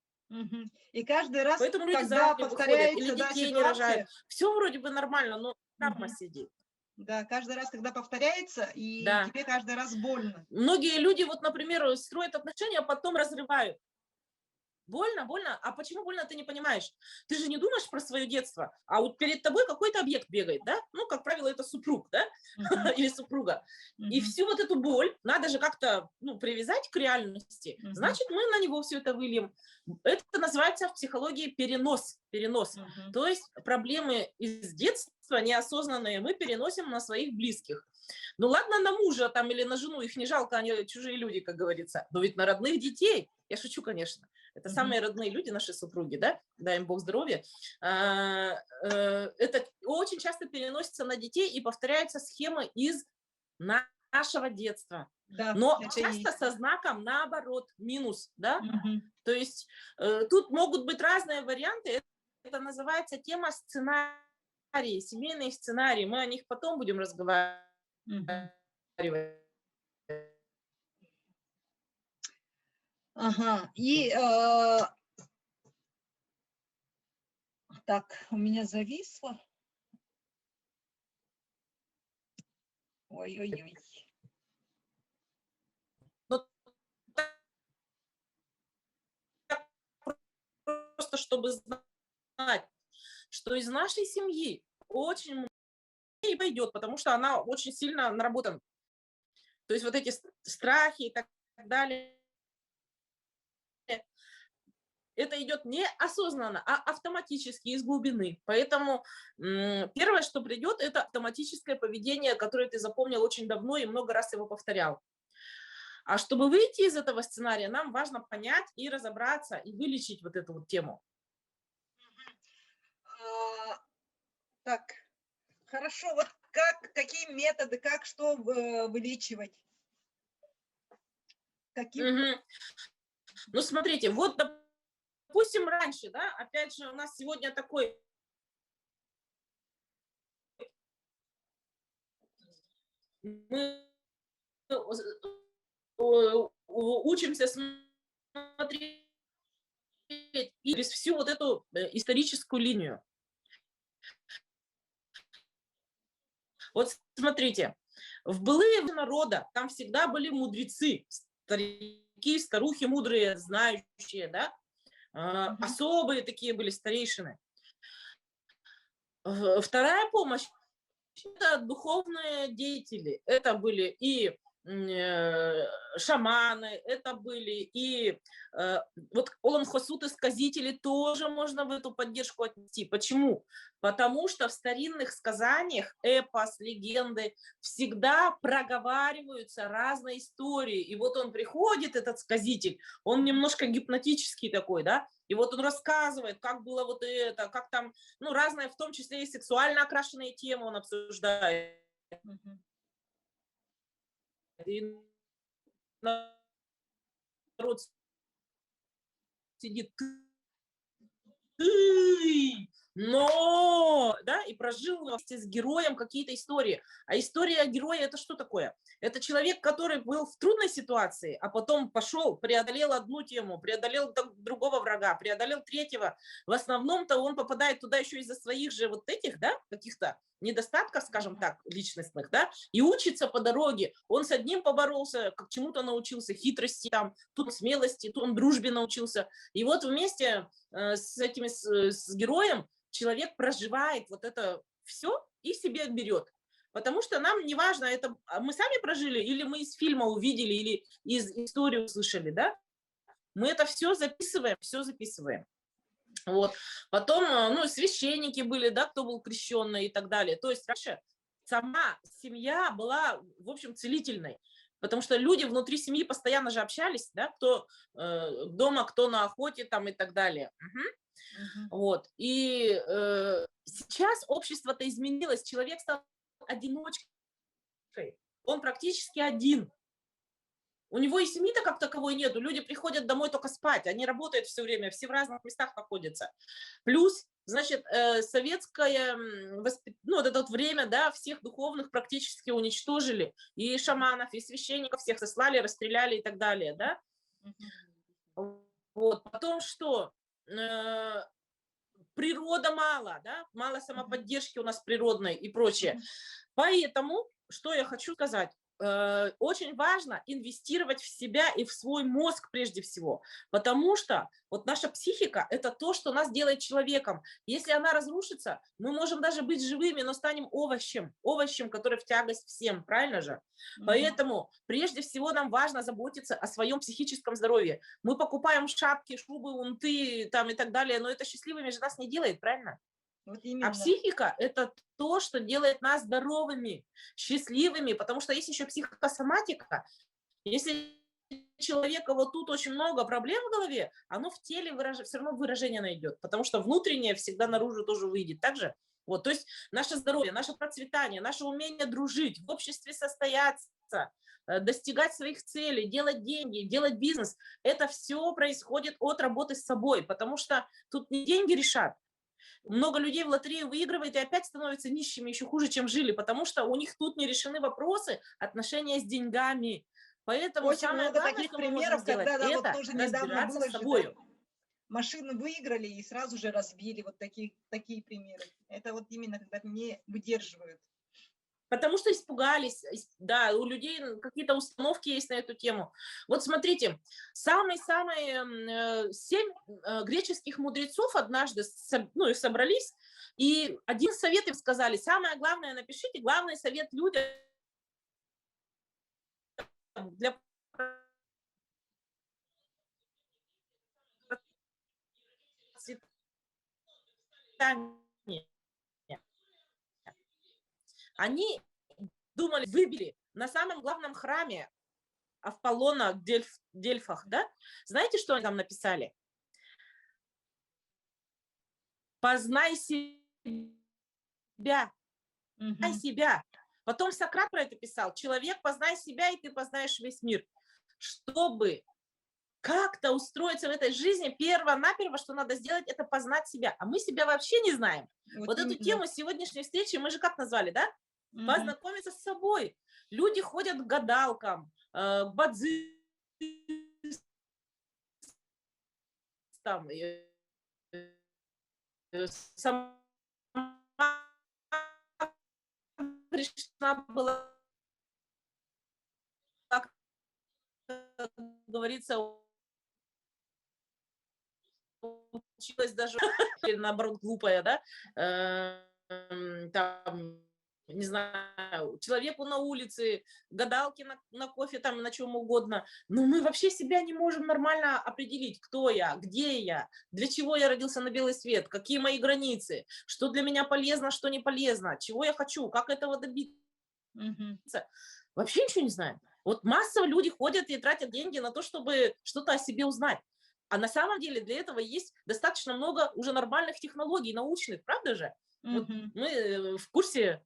И каждый раз, Поэтому люди когда замуж выходят, или повторяется, да, детей не рожают. ситуация, Все вроде бы нормально, но травма сидит. да, каждый раз, когда повторяется, и Да. тебе каждый раз больно. Многие люди, вот, например, строят отношения, а потом разрывают. Больно, больно. А почему больно, ты не понимаешь? Ты же не думаешь про свое детство, а вот перед тобой какой-то объект бегает, да? Ну, как правило, это супруг, да? Или супруга. И всю вот эту боль надо же как-то, ну, привязать к реальности. Значит, мы на него все это выльем. Это называется в психологии перенос. Перенос. То есть проблемы из детства неосознанные мы переносим на своих близких. Ну ладно, на мужа там или на жену, их не жалко, они чужие люди, как говорится. Но ведь на родных детей, я шучу, конечно. это самые родные люди, наши супруги, да, дай им Бог здоровья, это очень часто переносится на детей и повторяются схемы из нашего детства. Да, Но это часто есть. со знаком наоборот, минус, да. Мгм. То есть тут могут быть разные варианты. Это называется тема сценарии, семейные сценарии. Мы о них потом будем разговаривать. Мгм. Ага. И так, у меня зависло. Ой-ой-ой. Но так просто чтобы знать, что из нашей семьи очень много и пойдет, потому что она очень сильно наработана. То есть вот эти страхи и так далее, это идет не осознанно, а автоматически из глубины. Поэтому первое, что придет, это автоматическое поведение, которое ты запомнил очень давно и много раз его повторял. А чтобы выйти из этого сценария, нам важно понять и разобраться, и вылечить вот эту вот тему. Так, хорошо. Вот какие методы, как что вылечивать? Каким? Ну, смотрите, вот, допустим, раньше, да, опять же, у нас сегодня такой мы учимся смотреть через всю вот эту историческую линию. Вот смотрите, в былые народа там всегда были мудрецы, старики, старухи мудрые, знающие, да, особые такие были старейшины. Вторая помощь – это духовные деятели. Это были и шаманы, это были и вот Олам Хосут и сказители тоже можно в эту поддержку отнести. Почему? Потому что в старинных сказаниях, эпос, легенды всегда проговариваются разные истории. И вот он приходит, этот сказитель, он немножко гипнотический такой, да, и вот он рассказывает, как было вот это, как там, ну, разные, в том числе и сексуально окрашенные темы он обсуждает. И народ сидит, но, да, и прожил вместе с героем какие-то истории. А история героя – это что такое? Это человек, который был в трудной ситуации, а потом пошел, преодолел одну тему, преодолел другого врага, преодолел третьего. В основном-то он попадает туда еще из-за своих же вот этих, да, каких-то недостатков, скажем так, личностных, да, и учится по дороге. Он с одним поборолся, к чему-то научился, хитрости, там, тут смелости, тут он дружбе научился. И вот вместе с этими, с героем человек проживает вот это все и себе берет. Потому что нам не важно, это мы сами прожили, или мы из фильма увидели, или из истории услышали, да? Мы это все записываем, все записываем. Вот. Потом, ну, священники были, да, кто был крещенный и так далее. То есть раньше сама семья была, в общем, целительной. Потому что люди внутри семьи постоянно же общались, да, кто дома, кто на охоте там и так далее. Вот. И сейчас общество-то изменилось, человек стал одиночкой, он практически один. У него и семьи-то как таковой нету, люди приходят домой только спать, они работают все время, все в разных местах находятся. Плюс, значит, советское, ну, вот это вот время, да, всех духовных практически уничтожили, и шаманов, и священников всех сослали, расстреляли и так далее, да. Вот. Потом что? Природа мало, да, мало самоподдержки у нас природной и прочее. Поэтому, что я хочу сказать, очень важно инвестировать в себя и в свой мозг прежде всего, потому что вот наша психика – это то, что нас делает человеком. Если она разрушится, мы можем даже быть живыми, но станем овощем, который в тягость всем, правильно же? Поэтому прежде всего нам важно заботиться о своем психическом здоровье. Мы покупаем шапки, шубы, унты там и так далее, но это счастливыми же нас не делает, правильно? Вот А психика – это то, что делает нас здоровыми, счастливыми, потому что есть еще психосоматика. Если человека вот тут очень много проблем в голове, оно в теле все равно выражение найдет, потому что внутреннее всегда наружу тоже выйдет. Также вот, то есть наше здоровье, наше процветание, наше умение дружить, в обществе состояться, достигать своих целей, делать деньги, делать бизнес, это все происходит от работы с собой, потому что тут не деньги решат. Много людей в лотерею выигрывает и опять становятся нищими еще хуже, чем жили, потому что у них тут не решены вопросы отношения с деньгами. Поэтому Очень самое много главное, таких что мы можем примеров, сделать, когда, да, вот это тоже недавно разбираться было с же, да, собой. машины выиграли и сразу же разбили, вот такие примеры. Это вот именно когда не выдерживают. Потому что испугались, да, у людей какие-то установки есть на эту тему. Вот смотрите, 7 греческих мудрецов однажды собрались, и один совет им сказали, самое главное, напишите, главный совет людям для процветания. Они думали, выбили на самом главном храме Аполлона в Дельфах, да? Знаете, что они там написали? Познай себя, познай себя. Потом Сократ про это писал. Человек, познай себя, и ты познаешь весь мир. Чтобы как-то устроиться в этой жизни, перво-наперво, что надо сделать, это познать себя. А мы себя вообще не знаем. Вот эту тему сегодняшней встречи мы же как назвали, да? Познакомиться с собой. Люди ходят к гадалкам, к бадзистам, сама Кришна была, как говорится, училась даже, или наоборот, глупая, да, там, не знаю, человеку на улице, гадалке на кофе, там, на чем угодно. Но мы вообще себя не можем нормально определить, кто я, где я, для чего я родился на белый свет, какие мои границы, что для меня полезно, что не полезно, чего я хочу, как этого добиться. Вообще ничего не знаем. Вот массово люди ходят и тратят деньги на то, чтобы что-то о себе узнать. А на самом деле для этого есть достаточно много уже нормальных технологий, научных, правда же? Вот мы в курсе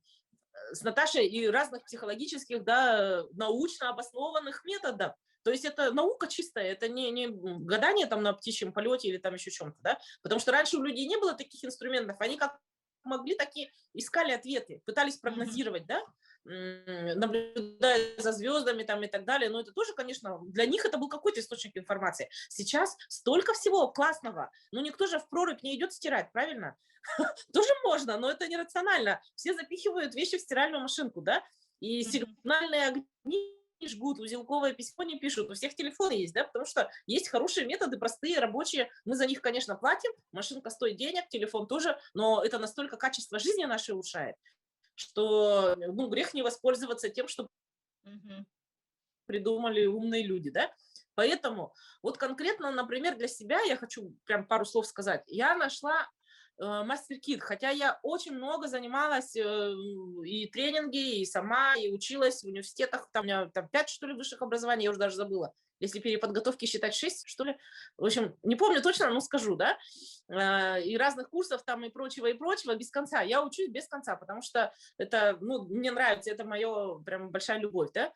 с Наташей и разных психологических, да, научно обоснованных методов. То есть это наука чистая, это не гадание там на птичьем полете или там еще чем-то, да? Потому что раньше у людей не было таких инструментов, они как могли, такие искали ответы, пытались прогнозировать, да, наблюдая за звездами там и так далее. Но это тоже, конечно, для них это был какой-то источник информации. Сейчас столько всего классного. Ну, никто же в прорубь не идет стирать, правильно? Тоже можно, но это нерационально. Все запихивают вещи в стиральную машинку, да, и сигнальные огни жгут, узелковое письмо не пишут, у всех телефоны есть, да, потому что есть хорошие методы, простые, рабочие, мы за них, конечно, платим, машинка стоит денег, телефон тоже, но это настолько качество жизни нашей улучшает, что, ну, грех не воспользоваться тем, что придумали умные люди, да. Поэтому вот конкретно, например, для себя я хочу прям пару слов сказать. Я нашла мастер-кит, хотя я очень много занималась и тренинги, и сама, и училась в университетах, там у меня там 5, что ли, высших образований, я уже даже забыла. Если переподготовки считать 6, что ли. В общем, не помню точно, но скажу, да. И разных курсов там и прочего, без конца. Я учусь без конца, потому что это, ну, мне нравится, это моя прям большая любовь, да.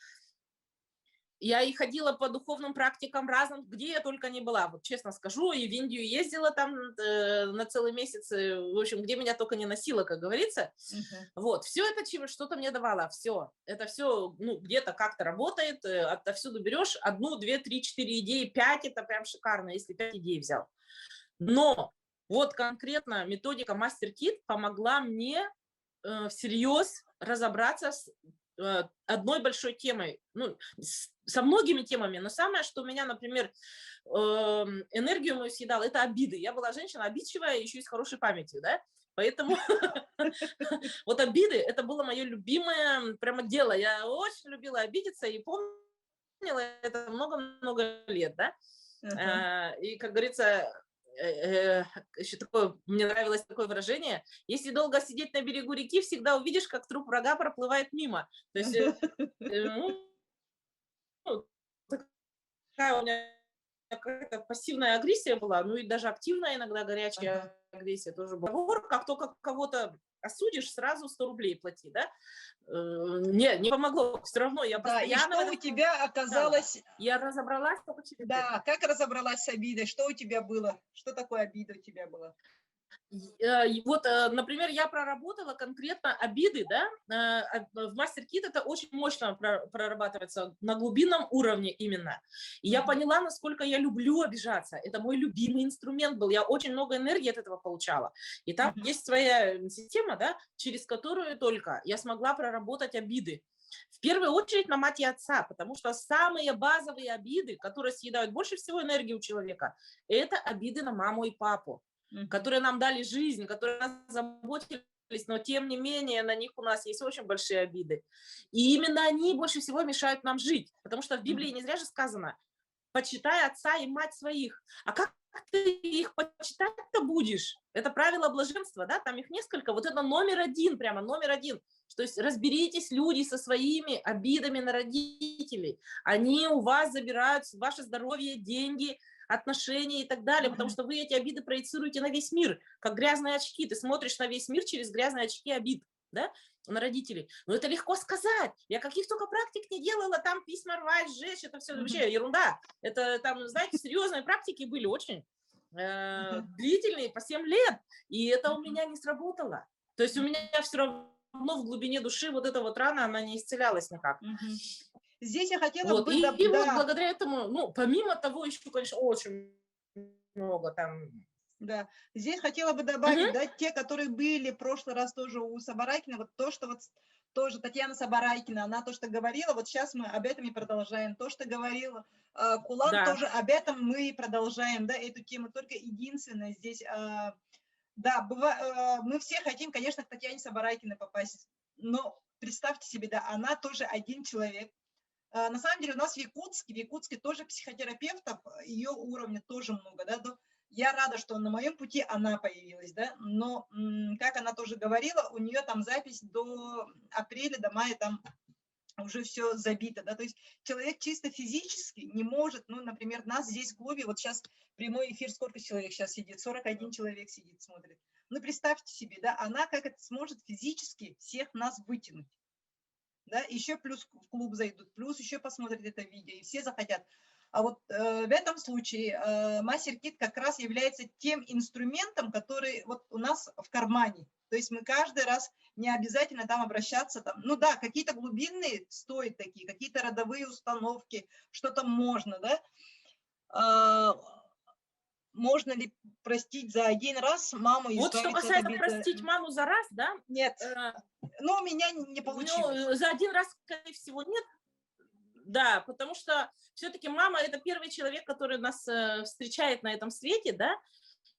Я и ходила по духовным практикам разным, где я только не была, вот честно скажу, и в Индию ездила там на целый месяц, в общем, где меня только не носило, как говорится. Вот, все это что-то мне давало, все. Это все, ну, где-то как-то работает, отовсюду берешь 1, 2, 3, 4 идеи, 5, это прям шикарно, если 5 идей взял. Но вот конкретно методика мастер-кит помогла мне всерьез разобраться с одной большой темой, ну, со многими темами, но самое, что меня, например, энергию мою съедало, это обиды. Я была женщина обидчивая, еще и с хорошей памятью, да, поэтому вот обиды, это было мое любимое прямо дело. Я очень любила обидеться и помнила это много-много лет, да, и, как говорится, еще такое, мне нравилось такое выражение: если долго сидеть на берегу реки, всегда увидишь, как труп врага проплывает мимо. То есть, ну, такая у меня какая-то пассивная агрессия была, ну и даже активная иногда Ага. горячая агрессия тоже была. Договор, как только кого-то осудишь, сразу 100 рублей плати, да? Не помогло. Все равно я Да, и постоянно в что у этом тебя стояла. оказалось, Я разобралась только через это. да, как разобралась с обидой, что у тебя было, что такое обида у тебя была? И вот, например, я проработала конкретно обиды, да, в мастер-кит это очень мощно прорабатывается на глубинном уровне именно. И я Мгм. поняла, насколько я люблю обижаться. Это мой любимый инструмент был. Я очень много энергии от этого получала. И там Мгм. есть своя система, да, через которую только я смогла проработать обиды. В первую очередь на мать и отца, потому что самые базовые обиды, которые съедают больше всего энергии у человека, это обиды на маму и папу, Мгм. которые нам дали жизнь, которые нас заботились, но тем не менее на них у нас есть очень большие обиды. И именно они больше всего мешают нам жить, потому что в Библии Мгм. не зря же сказано: почитай отца и мать своих. А как ты их почитать-то будешь? Это правило блаженства, да, там их несколько. Вот это номер один, прямо номер один. То есть разберитесь, люди, со своими обидами на родителей. Они у вас забирают ваше здоровье, деньги, отношения и так далее, потому Мгм. что вы эти обиды проецируете на весь мир, как грязные очки. Ты смотришь на весь мир через грязные очки обид, да, на родителей. Но это легко сказать. Я каких только практик не делала, там письма рвать, сжечь, это все Мгм. вообще ерунда. Это там, знаете, серьезные практики были очень Мгм. длительные, по 7 лет, и это у Мгм. меня не сработало. То есть у меня все равно в глубине души вот эта вот рана, она не исцелялась никак. Мгм. Здесь я хотела Вот, бы, и вот да, благодаря этому, ну, помимо того, еще, конечно, очень много там. да, здесь хотела бы добавить, Мгм. да, те, которые были в прошлый раз тоже у Сабарайкина, вот то, что вот тоже Татьяна Сабарайкина, она то, что говорила, вот сейчас мы об этом и продолжаем. То, что говорила Кулан, Да. тоже об этом мы и продолжаем, да, эту тему. Только единственное здесь, да, мы все хотим, конечно, к Татьяне Сабарайкиной попасть, но представьте себе, да, она тоже один человек. На самом деле у нас в Якутске тоже психотерапевтов, ее уровня тоже много, да, я рада, что на моем пути она появилась, да, но, как она тоже говорила, у нее там запись до апреля, до мая там уже все забито, да, то есть человек чисто физически не может, ну, например, нас здесь в клубе, вот сейчас прямой эфир, сколько человек сейчас сидит, 41 человек сидит, смотрит. Ну, представьте себе, да, она как это сможет физически всех нас вытянуть, да, еще плюс в клуб зайдут, плюс еще посмотрят это видео, и все захотят. А вот в этом случае MasterKit как раз является тем инструментом, который вот у нас в кармане. То есть мы каждый раз не обязательно там обращаться, там, ну да, какие-то глубинные стоят такие, какие-то родовые установки, что-то можно, да. Можно ли простить за один раз маму и Вот что избавиться от касается обиды? простить маму за раз, да, Нет, э, но у меня не ну, получилось. за один раз, скорее всего, нет. Да, потому что все-таки мама это первый человек, который нас встречает на этом свете, да,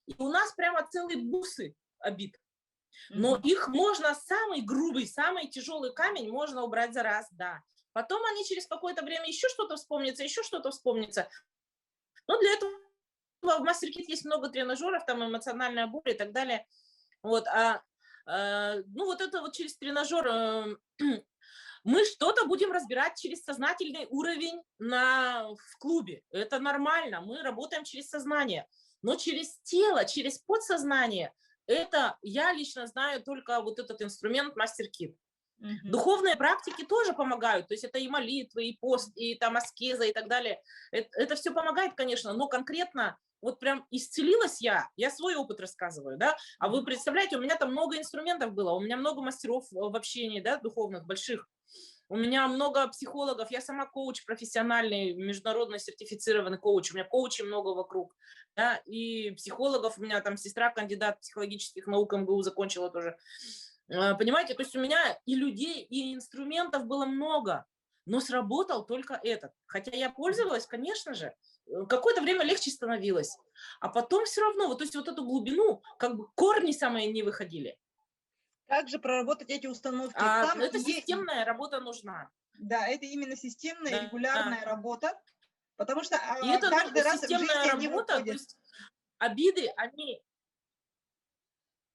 и у нас прямо целые бусы обид. Но Мгм. их можно, самый грубый, самый тяжелый камень можно убрать за раз, да. Потом они через какое-то время еще что-то вспомнится. Но для этого в MasterKit есть много тренажеров, там эмоциональная боль и так далее. Вот, ну вот это вот через тренажер мы что-то будем разбирать через сознательный уровень в клубе. Это нормально, мы работаем через сознание. Но через тело, через подсознание, это я лично знаю только вот этот инструмент мастер-кит. Мгм. Духовные практики тоже помогают, то есть это и молитвы, и пост, и там аскеза и так далее. Это все помогает, конечно, но конкретно вот прям исцелилась я свой опыт рассказываю, да, а вы Мгм. представляете, у меня там много инструментов было, у меня много мастеров в общении, да, духовных, больших, у меня много психологов, я сама коуч профессиональный, международно сертифицированный коуч, у меня коучей много вокруг, да, и психологов, у меня там сестра кандидат психологических наук МГУ закончила тоже. Понимаете, то есть у меня и людей, и инструментов было много, но сработал только этот. Хотя я пользовалась, конечно же, какое-то время легче становилось. А потом все равно, вот, то есть вот эту глубину, как бы корни самые не выходили. Как же проработать эти установки? А Там эта системная работа нужна. да, это именно системная, Да. регулярная работа, потому что И это, ну, каждый раз в системная жизни они работа, то выходят. есть обиды, они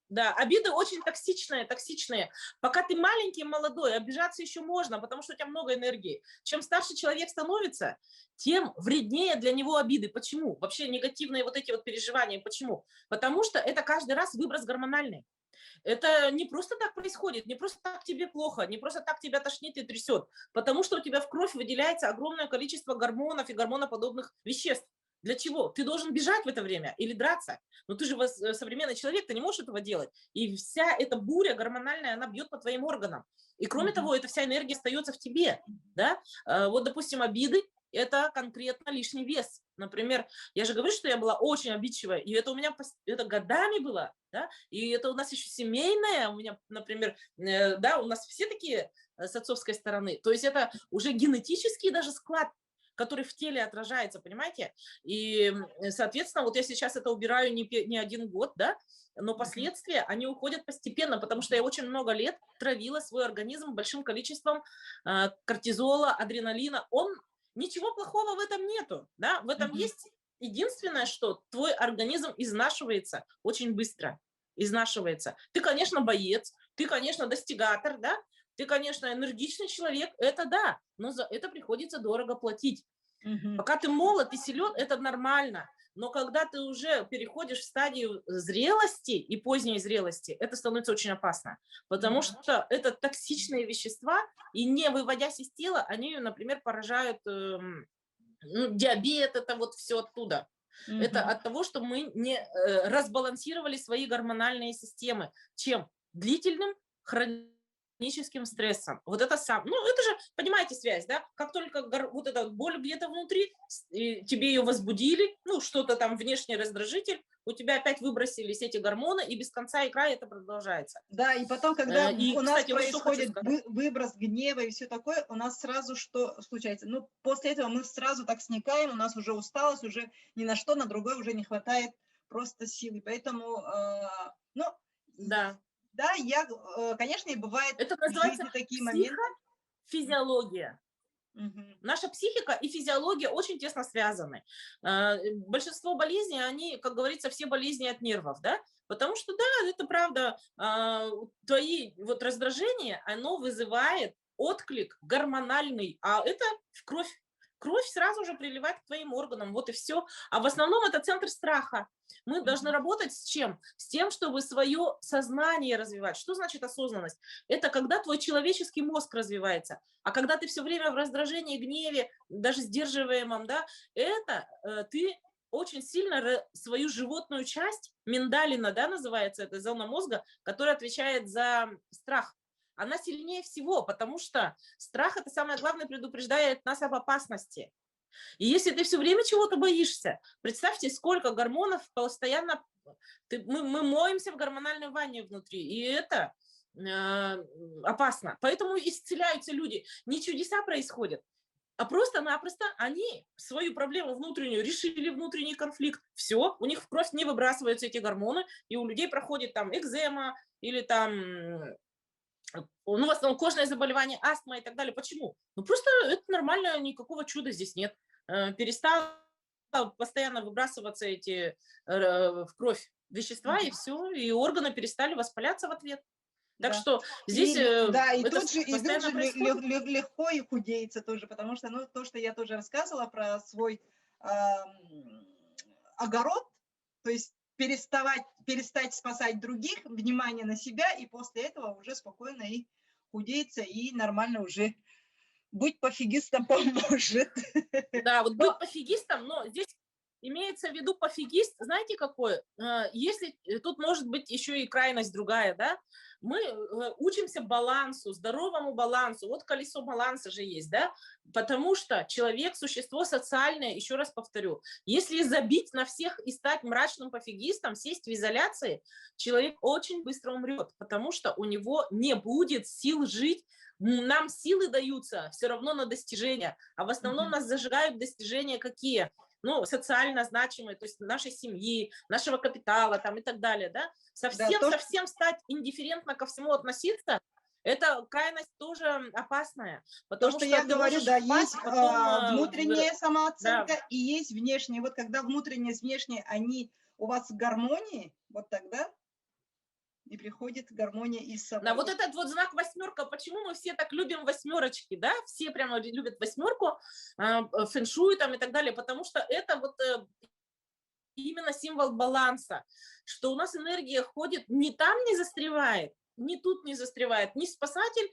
Да, обиды очень токсичные, токсичные. Пока ты маленький, молодой, обижаться еще можно, потому что у тебя много энергии. Чем старше человек становится, тем вреднее для него обиды. Почему? Вообще негативные вот эти вот переживания. Почему? Потому что это каждый раз выброс гормональный. Это не просто так происходит, не просто так тебе плохо, не просто так тебя тошнит и трясет, потому что у тебя в кровь выделяется огромное количество гормонов и гормоноподобных веществ. Для чего? Ты должен бежать в это время или драться. Но ты же современный человек, ты не можешь этого делать. И вся эта буря гормональная, она бьет по твоим органам. И кроме того, эта вся энергия остается в тебе. Да? Вот, допустим, обиды – это конкретно лишний вес. Например, я же говорю, что я была очень обидчивая, и это у меня это годами было, да, и это у нас еще семейное, у меня, например, да, у нас все такие с отцовской стороны, то есть это уже генетический даже склад, который в теле отражается, понимаете, и, соответственно, вот я сейчас это убираю не один год, да, но последствия, они уходят постепенно, потому что я очень много лет травила свой организм большим количеством кортизола, адреналина, ничего плохого в этом нету, да, в этом есть единственное, что твой организм изнашивается очень быстро, изнашивается. Ты, конечно, боец, ты, конечно, достигатор, да, ты, конечно, энергичный человек, это да, но за это приходится дорого платить. Пока ты молод и силен, это нормально. Но когда ты уже переходишь в стадию зрелости и поздней зрелости, это становится очень опасно. Потому что это токсичные вещества, и не выводясь из тела, они, например, поражают диабет, это вот все оттуда. Это от того, что мы не разбалансировали свои гормональные системы. Чем? Длительным хроническим стрессом. Вот это ну это же, понимаете, связь, да? Как только вот эта боль где-то внутри, тебе ее возбудили, ну что-то там внешний раздражитель, у тебя опять выбросились эти гормоны, и без конца и края это продолжается. Да, и потом, когда и, у нас кстати, происходит выброс гнева и все такое, у нас сразу что случается? Ну, после этого мы сразу так сникаем, у нас уже усталость, уже ни на что, на другое уже не хватает просто силы. Поэтому, ну, да, я, конечно, и бывает это в называется жизни такие моменты. психофизиология. Наша психика и физиология очень тесно связаны. Большинство болезней, они, как говорится, все болезни от нервов, да? Потому что, да, это правда, твои вот раздражения, оно вызывает отклик гормональный, а это в кровь. Кровь сразу же приливает к твоим органам, вот и все. А в основном это центр страха. Мы должны работать с чем? С тем, чтобы свое сознание развивать. Что значит осознанность? Это когда твой человеческий мозг развивается. А когда ты все время в раздражении, гневе, даже сдерживаемом, да, это ты очень сильно свою животную часть, миндалина, да, называется эта зона мозга, которая отвечает за страх. Она сильнее всего, потому что страх, это самое главное, предупреждает нас об опасности. И если ты все время чего-то боишься, представьте, сколько гормонов постоянно... мы моемся в гормональной ванне внутри, и это опасно. Поэтому исцеляются люди. Не чудеса происходят, а просто-напросто они свою проблему внутреннюю решили, внутренний конфликт. Все, у них в кровь не выбрасываются эти гормоны, и у людей проходит там экзема или там... Ну, в основном кожные заболевания, астма и так далее. Почему? Ну, просто это нормально, никакого чуда здесь нет. Перестало постоянно выбрасываться эти в кровь вещества, и все, и органы перестали воспаляться в ответ. Так что здесь и тут же происходит. легко и худеется тоже, потому что, ну, то, что я тоже рассказывала про свой огород, то есть перестать спасать других, внимание на себя, и после этого уже спокойно и худеется, и нормально уже быть пофигистом поможет. Да, вот быть пофигистом, но здесь имеется в виду пофигист, знаете какой? Если тут может быть еще и крайность другая, да? Мы учимся балансу, здоровому балансу. Вот колесо баланса же есть, да? Потому что человек – существо социальное, еще раз повторю. Если забить на всех и стать мрачным пофигистом, сесть в изоляции, человек очень быстро умрет, потому что у него не будет сил жить. Нам силы даются все равно на достижения, а в основном нас зажигают достижения какие? Ну, социально значимые, то есть нашей семьи, нашего капитала там и так далее, да? Совсем стать индифферентно ко всему относиться, это крайность тоже опасная. Потому что я говорю, да, есть внутренняя самооценка, да, и есть внешняя. Вот когда внутренняя с внешней, они у вас в гармонии, вот тогда... и приходит гармония и с Да, вот собой. этот вот знак восьмерка, почему мы все так любим восьмерочки, да, все прямо любят восьмерку, фэншуй там и так далее, потому что это вот именно символ баланса, что у нас энергия ходит, не там не застревает, ни тут не застревает, не спасатель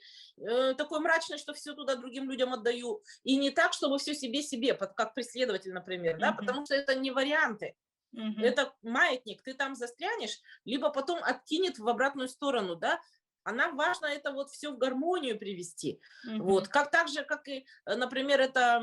такой мрачный, что все туда другим людям отдаю, и не так, чтобы все себе, как преследователь, например, да, Мгм. потому что это не варианты. Мгм. Это маятник, ты там застрянешь, либо потом откинет в обратную сторону, да, а нам важно это вот все в гармонию привести. Вот, Мгм. как так же, как и, например, это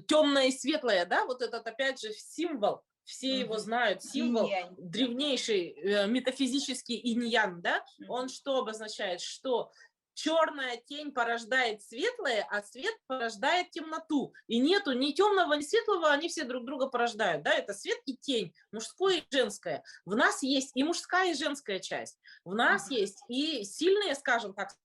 темное и светлое, да, вот этот опять же символ, все его Мгм. знают, символ Инь-янь. Да. древнейший, метафизический инь-ян, да, он Мгм. что обозначает? Что черная тень порождает светлое, а свет порождает темноту. И нету ни темного, ни светлого, они все друг друга порождают. Да? Это свет и тень, мужское и женское. В нас есть и мужская, и женская часть. В нас Мгм. есть и сильные, скажем так,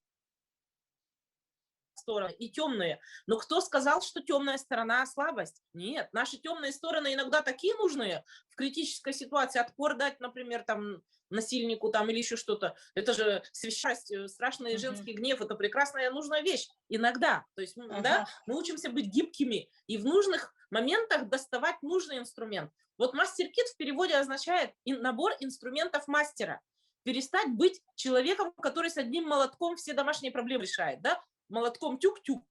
стороны и темные. Но кто сказал, что темная сторона слабость? Нет, наши темные стороны иногда такие нужные в критической ситуации. Отпор дать, например, там насильнику там или еще что-то. Это же священность, страшный Мгм. женский гнев. Это прекрасная нужная вещь. Иногда. То есть, да, Ага. мы учимся быть гибкими и в нужных моментах доставать нужный инструмент. Вот мастер-кит в переводе означает набор инструментов мастера. Перестать быть человеком, который с одним молотком все домашние проблемы решает, да? Молотком тюк-тюк.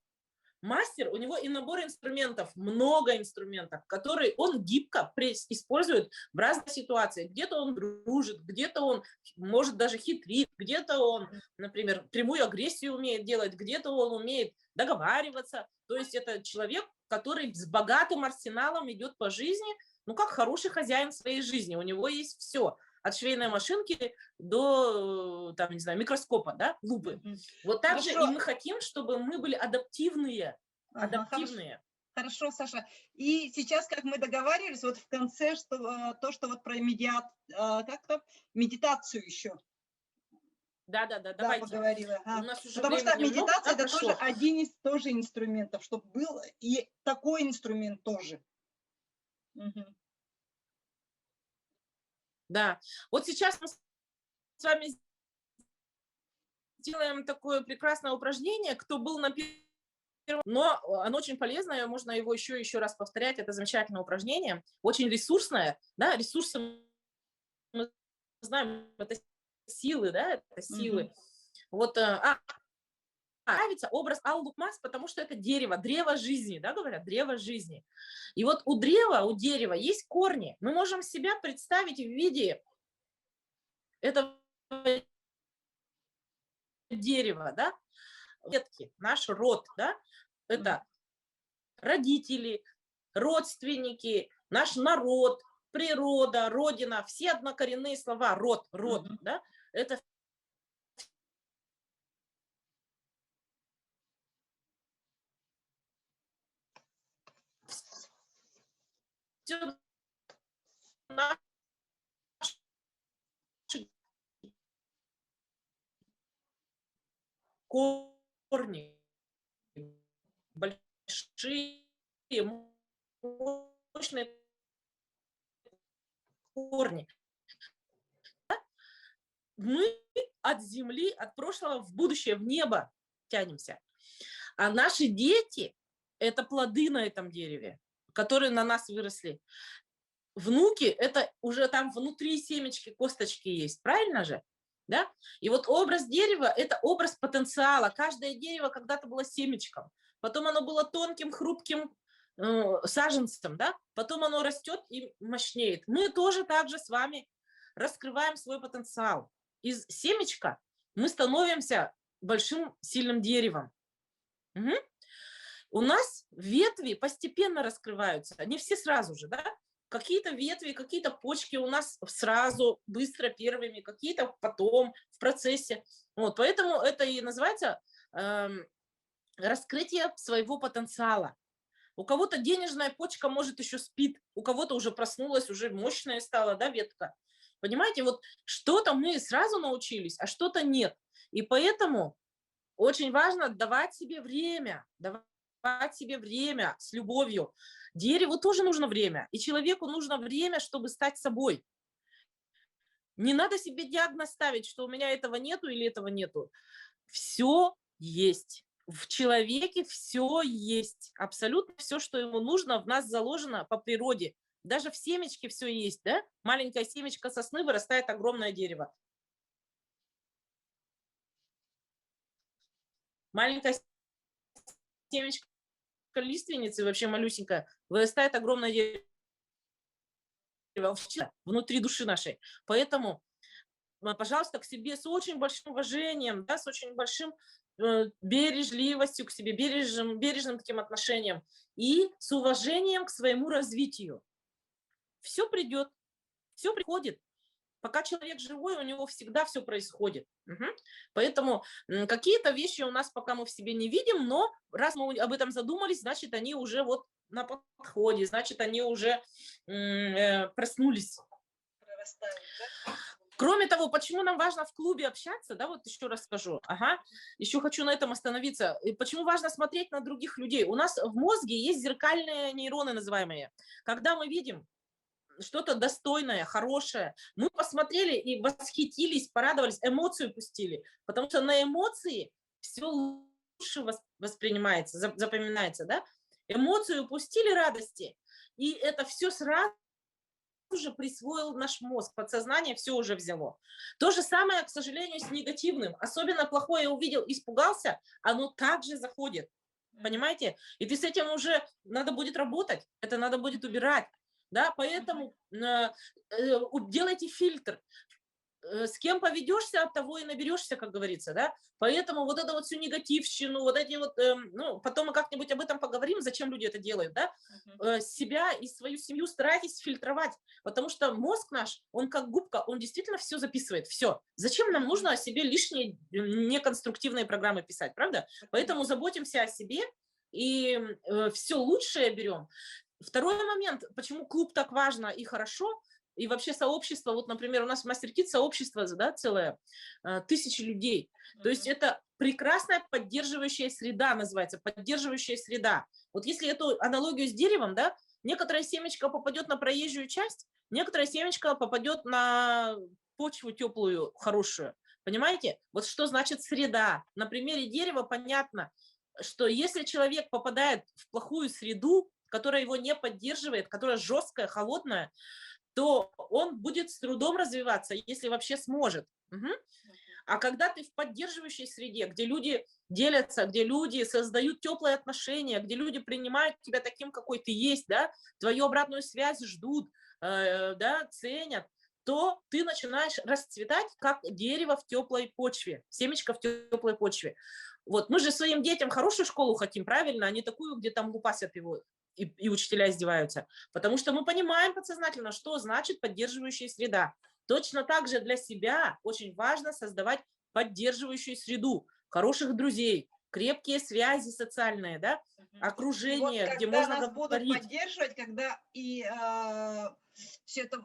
Мастер, у него и набор инструментов, много инструментов, которые он гибко использует в разных ситуациях. Где-то он дружит, где-то он может даже хитрит, где-то он, например, прямую агрессию умеет делать, где-то он умеет договариваться. То есть это человек, который с богатым арсеналом идет по жизни, ну, как хороший хозяин своей жизни. У него есть все. От швейной машинки до, там, не знаю, микроскопа, да, лупы. Мгм. Вот так же Хорошо. и мы хотим, чтобы мы были адаптивные. Ага, хорошо. Адаптивные. Хорошо, Саша. И сейчас, как мы договаривались, вот в конце, что то, что вот про как-то медитацию еще, Да-да-да, да, давайте. поговорила. У Ага. нас уже Потому что времени много, медитация да, это тоже прошло? один из тоже инструментов, чтобы был и такой инструмент тоже. Мгм. Да. Вот сейчас мы с вами сделаем такое прекрасное упражнение. Кто был на первом, но оно очень полезное, можно его еще раз повторять. Это замечательное упражнение, очень ресурсное, да, ресурсы мы знаем, это силы, да, это Мгм. силы. Вот, нравится образ Аллукмас, потому что это дерево, древо жизни, да, говорят, древо жизни. И вот у древа, у дерева есть корни. Мы можем себя представить в виде этого дерева, да, ветки, наш род, да, Мгм. это родители, родственники, наш народ, природа, родина, все однокоренные слова, род, Мгм. да, это все наши корни, большие, мощные корни. Мы от земли, от прошлого в будущее, в небо тянемся. А наши дети– это плоды на этом дереве, которые на нас выросли. Внуки– это уже там внутри семечки, косточки есть, правильно же? Да? И вот образ дерева– это образ потенциала. Каждое дерево когда-то было семечком, потом оно было тонким, хрупким саженцем, да? Потом оно растет и мощнеет. Мы тоже так же с вами раскрываем свой потенциал. Из семечка мы становимся большим сильным деревом. Мгм. У нас ветви постепенно раскрываются, не все сразу же, да? Какие-то ветви, какие-то почки у нас сразу, быстро первыми, какие-то потом, в процессе. Вот, поэтому это и называется эм, раскрытие своего потенциала. У кого-то денежная почка, может, еще спит, у кого-то уже проснулась, уже мощная стала, да, ветка. Понимаете, вот что-то мы сразу научились, а что-то нет. И поэтому очень важно давать себе время с любовью. Дереву тоже нужно время, и человеку нужно время, чтобы стать собой. Не надо себе диагноз ставить, что у меня этого нету или этого нету. Все есть. В человеке все есть. Абсолютно все, что ему нужно, в нас заложено по природе. Даже в семечке все есть, да? Маленькая семечко сосны вырастает огромное дерево. Маленькая семечко лиственницы, вообще малюсенькая, вырастает огромное дерево внутри души нашей. Поэтому пожалуйста, к себе с очень большим уважением, да, с очень большим бережливостью к себе, бережным таким отношением и с уважением к своему развитию. Все придет, все приходит. Пока человек живой, у него всегда все происходит. Мгм. Поэтому какие-то вещи у нас пока мы в себе не видим, но раз мы об этом задумались, значит, они уже вот на подходе, значит, они уже проснулись. Прорастают, да? Кроме того, почему нам важно в клубе общаться, да, вот еще раз скажу, ага, еще хочу на этом остановиться. И почему важно смотреть на других людей? У нас в мозге есть зеркальные нейроны называемые. Когда мы видим что-то достойное, хорошее, мы посмотрели и восхитились, порадовались, эмоцию пустили, потому что на эмоции все лучше воспринимается, запоминается, да? Эмоцию пустили радости, и это все сразу уже присвоил наш мозг, подсознание все уже взяло. То же самое, к сожалению, с негативным. Особенно плохое увидел, испугался, оно также заходит. Понимаете? И ты с этим уже надо будет работать, это надо будет убирать. Да, поэтому делайте фильтр. С кем поведешься, от того и наберешься, как говорится, да. Поэтому вот это вот всю негативщину, вот эти вот, ну, потом мы как-нибудь об этом поговорим, зачем люди это делают, да. Себя и свою семью старайтесь фильтровать, потому что мозг наш, он как губка, он действительно все записывает, все. Зачем нам нужно о себе лишние неконструктивные программы писать, правда? Поэтому заботимся о себе и все лучшее берем. Второй момент, почему клуб так важно и хорошо, и вообще сообщество, вот, например, у нас в MasterKids сообщество, да, целое, 1000 людей. То есть это прекрасная поддерживающая среда называется, поддерживающая среда. Вот если эту аналогию с деревом, да, некоторая семечко попадет на проезжую часть, некоторая семечко попадет на почву теплую, хорошую. Понимаете? Вот что значит среда. На примере дерева понятно, что если человек попадает в плохую среду, которая его не поддерживает, которая жесткая, холодная, то он будет с трудом развиваться, если вообще сможет. Мгм. А когда ты в поддерживающей среде, где люди делятся, где люди создают теплые отношения, где люди принимают тебя таким, какой ты есть, да, твою обратную связь ждут, да, ценят, то ты начинаешь расцветать, как дерево в теплой почве, семечко в теплой почве. Вот мы же своим детям хорошую школу хотим, правильно, а не такую, где там лупасят его и учителя издеваются. Потому что мы понимаем подсознательно, что значит поддерживающая среда. Точно так же для себя очень важно создавать поддерживающую среду, хороших друзей, крепкие связи социальные, да, И вот окружение, где когда можно нас будут говорить. поддерживать, когда и все это,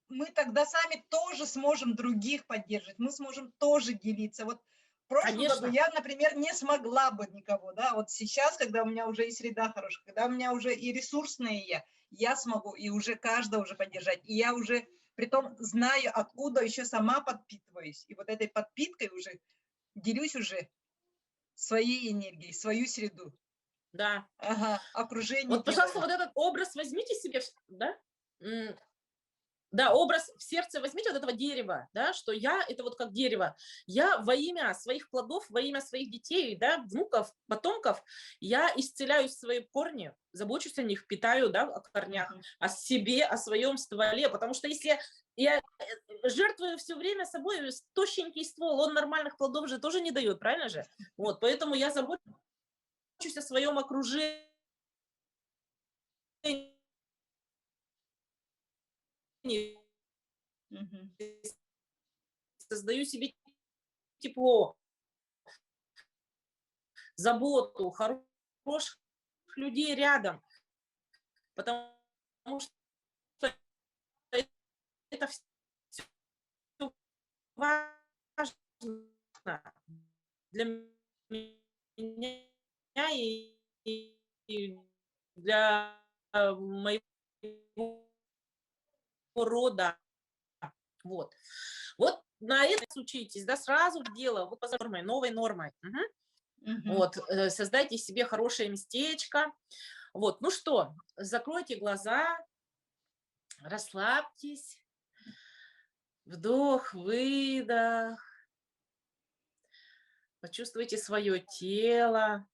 мы тогда сами тоже сможем других поддерживать, мы сможем тоже делиться. Вот в прошлом году Конечно, я, например, не смогла бы никого, да, вот сейчас, когда у меня уже и среда хорошая, когда у меня уже и ресурсные я смогу и уже каждого уже поддержать, и я уже притом знаю, откуда еще сама подпитываюсь, и вот этой подпиткой уже делюсь уже своей энергией, свою среду. да. Ага, окружение Вот, пожалуйста, делаю. вот этот образ возьмите себе, да, да, образ в сердце возьмите вот этого дерева, да, что я это вот как дерево. Я во имя своих плодов, во имя своих детей, да, внуков, потомков, я исцеляю свои корни, забочусь о них, питаю, да, о корнях, о себе, о своем стволе, потому что если я жертвую все время собой, тощенький ствол, он нормальных плодов же тоже не дает, правильно же? Вот, поэтому я забочусь о своем окружении, Мгм. создаю себе тепло, заботу, хороших людей рядом, потому что это все важно для меня и для моего рода. Вот. Вот на это учитесь, да, сразу в дело, вот по нормой, новой нормой. Мгм. Мгм. Вот, создайте себе хорошее местечко. Вот, ну что, закройте глаза, расслабьтесь, вдох, выдох, почувствуйте свое тело,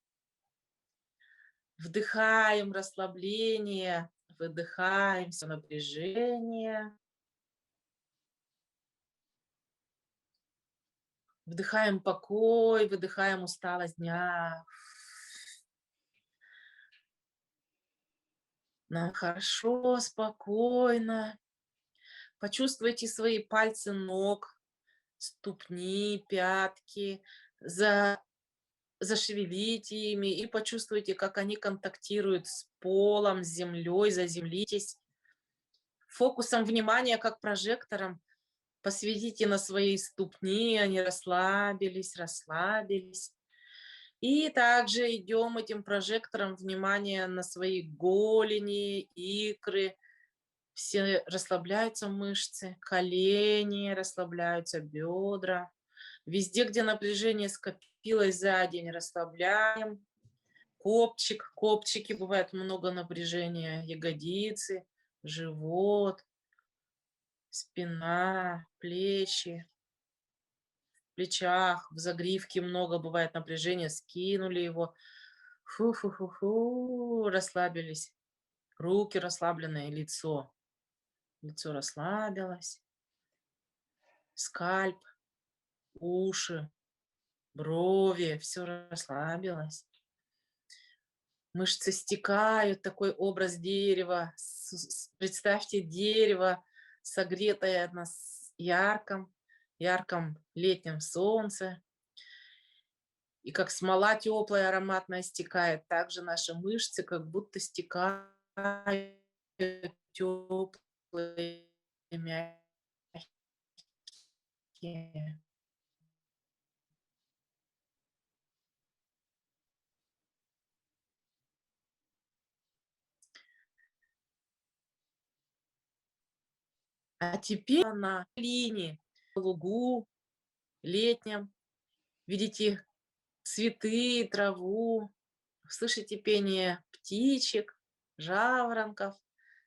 вдыхаем расслабление, выдыхаем все напряжение, вдыхаем покой, выдыхаем усталость дня. Нам хорошо, спокойно. Почувствуйте свои пальцы ног, ступни, пятки, зашевелите ими и почувствуйте, как они контактируют с полом, с землей, заземлитесь. Фокусом внимания, как прожектором, посветите на свои ступни, они расслабились, расслабились. И также идем этим прожектором внимания на свои голени, икры. Все расслабляются мышцы, колени, расслабляются бедра. Везде, где напряжение скопилось за день, расслабляем. Копчики, бывает много напряжения, ягодицы, живот, спина, плечи, в плечах, в загривке много бывает напряжения, скинули его. Фу-фу-фу-фу, расслабились. Руки расслабленные, лицо расслабилось, скальп, уши, брови, все расслабилось. Мышцы стекают, такой образ дерева. Представьте дерево, согретое на ярком летнем солнце. И как смола теплая, ароматная стекает, также наши мышцы как будто стекают теплые, мягкие. А теперь на линии, в лугу летнем, видите цветы, траву, слышите пение птичек, жаворонков,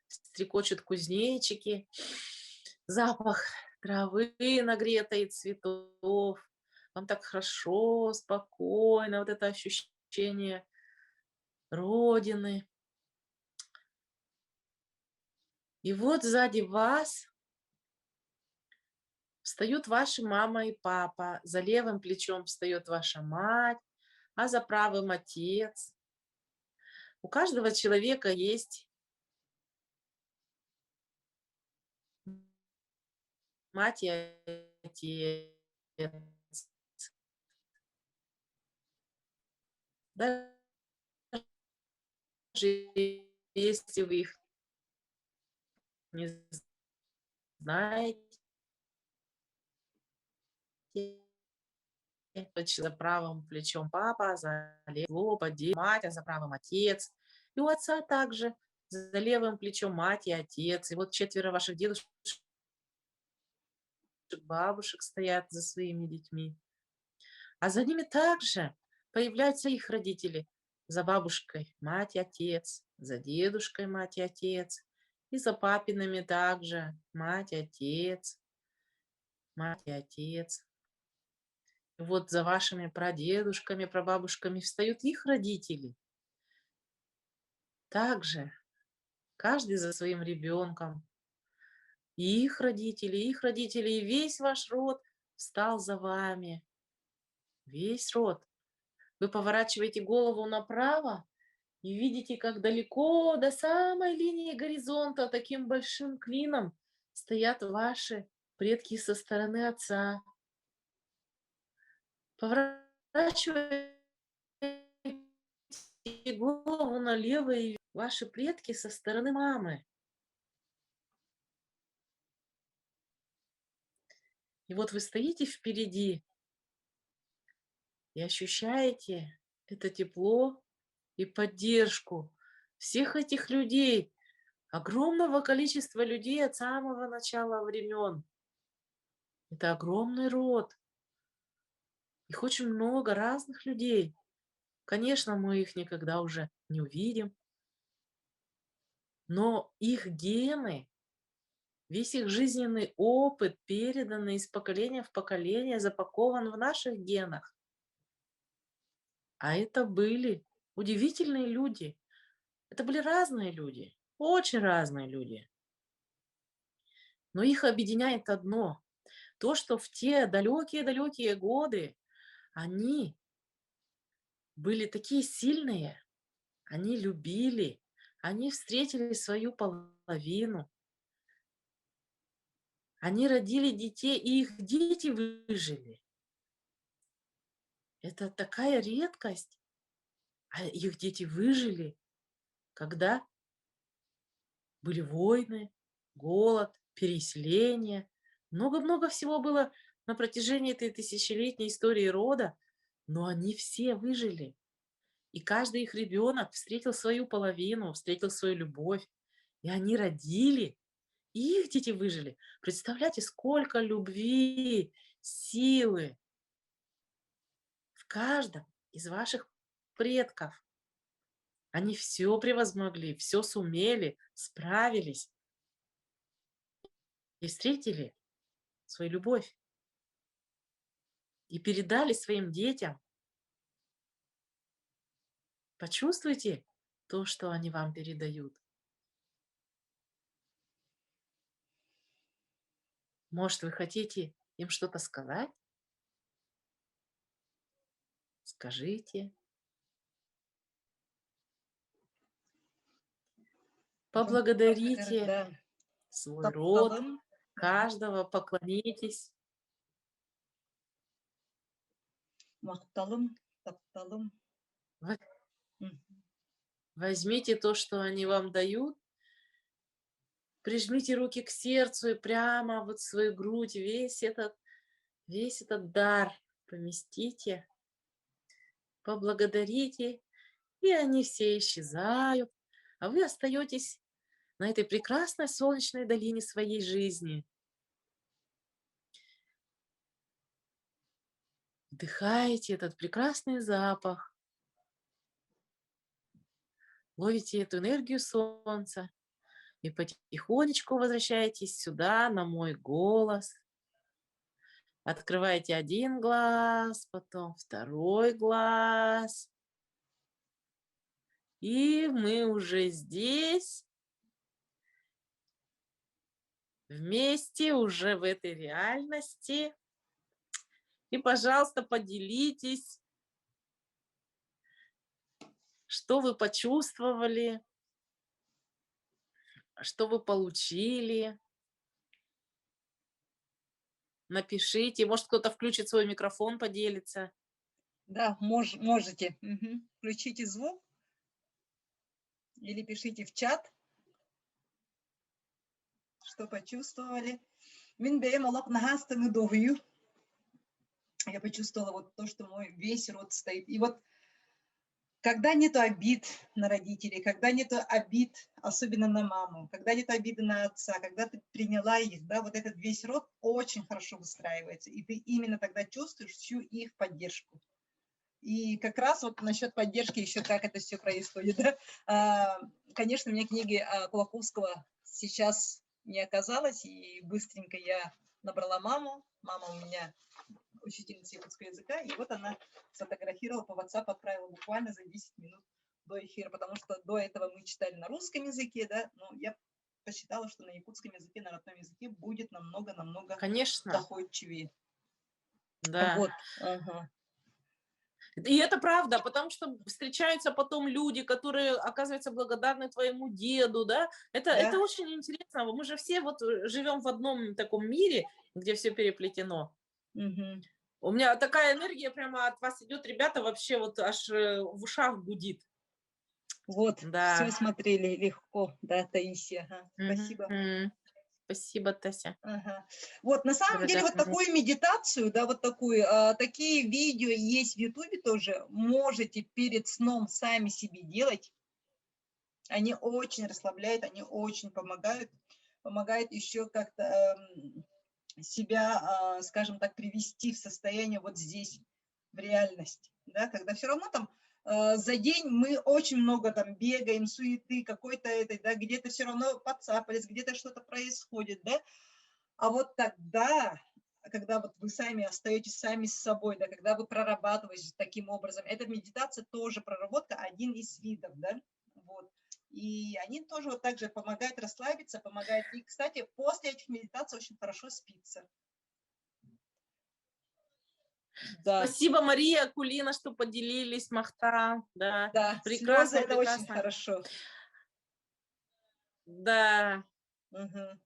стрекочут кузнечики, запах травы нагретой, цветов. Вам так хорошо, спокойно, вот это ощущение родины. И вот сзади вас встают ваши мама и папа. За левым плечом встает ваша мать, а за правым отец. У каждого человека есть мать и отец. Даже если вы их не знаете, за правым плечом папа, за левым мать, а за правым отец. И у отца также за левым плечом мать и отец. И вот четверо ваших дедушек, бабушек стоят за своими детьми. А за ними также появляются их родители. За бабушкой мать и отец, за дедушкой мать и отец. И за папиными также мать и отец, мать и отец. И вот за вашими прадедушками, прабабушками встают их родители. Также каждый за своим ребенком. И их родители, и весь ваш род встал за вами. Весь род. Вы поворачиваете голову направо и видите, как далеко до самой линии горизонта таким большим клином стоят ваши предки со стороны отца. Поворачиваете голову налево, и ваши предки со стороны мамы. И вот вы стоите впереди и ощущаете это тепло и поддержку всех этих людей, огромного количества людей от самого начала времен. Это огромный род. Их очень много разных людей. Конечно, мы их никогда уже не увидим, но их гены, весь их жизненный опыт, переданный из поколения в поколение, запакован в наших генах. А это были удивительные люди. Это были разные люди, очень разные люди. Но их объединяет одно. То, что в те далекие-далекие годы они были такие сильные, они любили, они встретили свою половину, они родили детей, и их дети выжили. Это такая редкость, а их дети выжили, когда были войны, голод, переселение. Много-много всего было на протяжении этой тысячелетней истории рода, но они все выжили. И каждый их ребенок встретил свою половину, встретил свою любовь. И они родили, и их дети выжили. Представляете, сколько любви, силы в каждом из ваших предков. Они все превозмогли, все сумели, справились и встретили свою любовь. И передали своим детям. Почувствуйте то, что они вам передают. Может, вы хотите им что-то сказать? Скажите. Поблагодарите Да. свой род, Тапталым. каждого поклонитесь. Мақталым, тапталым. Во- Мгм. Возьмите то, что они вам дают, прижмите руки к сердцу и прямо вот в свою грудь весь этот дар поместите, поблагодарите, и они все исчезают, а вы остаетесь на этой прекрасной солнечной долине своей жизни. Вдыхаете этот прекрасный запах, ловите эту энергию солнца и потихонечку возвращаетесь сюда, на мой голос. Открываете один глаз, потом второй глаз. И мы уже здесь, вместе, уже в этой реальности. И, пожалуйста, поделитесь, что вы почувствовали, что вы получили. Напишите, может, кто-то включит свой микрофон, поделится. Да, можете. Мгм. Включите звук или пишите в чат, что почувствовали. Мин бэйм олох нахастыны догью. Я почувствовала вот то, что мой весь род стоит. И вот когда нету обид на родителей, когда нету обид, особенно на маму, когда нету обиды на отца, когда ты приняла их, да, вот этот весь род очень хорошо выстраивается. И ты именно тогда чувствуешь всю их поддержку. И как раз вот насчет поддержки еще как это все происходит. Да? Конечно, у меня книги Кулаковского сейчас не оказалось, и быстренько я набрала маму. Мама у меня учительница якутского языка, и вот она сфотографировала, по WhatsApp отправила буквально за 10 минут до эфира, потому что до этого мы читали на русском языке, да, но я посчитала, что на якутском языке, на родном языке будет намного-намного Конечно, доходчивее. да. Вот. Ага. И это правда, потому что встречаются потом люди, которые, оказывается, благодарны твоему деду, да. Это Да. очень интересно. Мы же все вот живем в одном таком мире, где все переплетено. Угу. У меня такая энергия прямо от вас идет, ребята, вообще вот аж в ушах гудит. Вот, Да. все смотрели легко, да, Таисия. Ага. Спасибо. Спасибо, Тася. Ага. Вот, на самом деле, вот Благодарна. такую медитацию, да, вот такую, такие видео есть в Ютубе тоже, можете перед сном сами себе делать. Они очень расслабляют, они очень помогают. Помогает еще как-то себя, скажем так, привести в состояние вот здесь, в реальность, да, когда все равно там за день мы очень много там бегаем, суеты какой-то этой, да, где-то все равно подцапались, где-то что-то происходит, да, а вот тогда, когда вот вы сами остаетесь сами с собой, да, когда вы прорабатываете таким образом, эта медитация тоже проработка, один из видов, да, вот. И они тоже вот так же помогают расслабиться, помогают. И, кстати, после этих медитаций очень хорошо спится. Да. Спасибо, Мария, Акулина, что поделились, Махта. Да, да, прекрасно, слезы это прекрасно. очень хорошо. Да. Угу.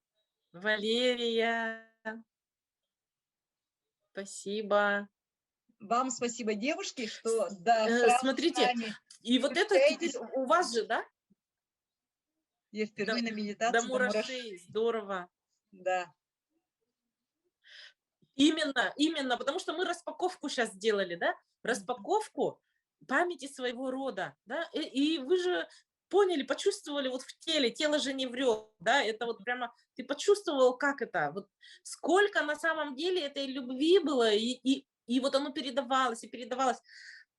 Валерия. Спасибо. Вам спасибо, девушки, что да, сразу смотрите, с нами и вот это у вас же, да? Я впервые на медитации. До мурашей, здорово. Да. Именно, потому что мы распаковку сейчас сделали, да? Распаковку памяти своего рода, да? И вы же поняли, почувствовали вот в теле, тело же не врет, да? Это вот прямо ты почувствовал, как это, вот сколько на самом деле этой любви было, и вот оно передавалось, и передавалось,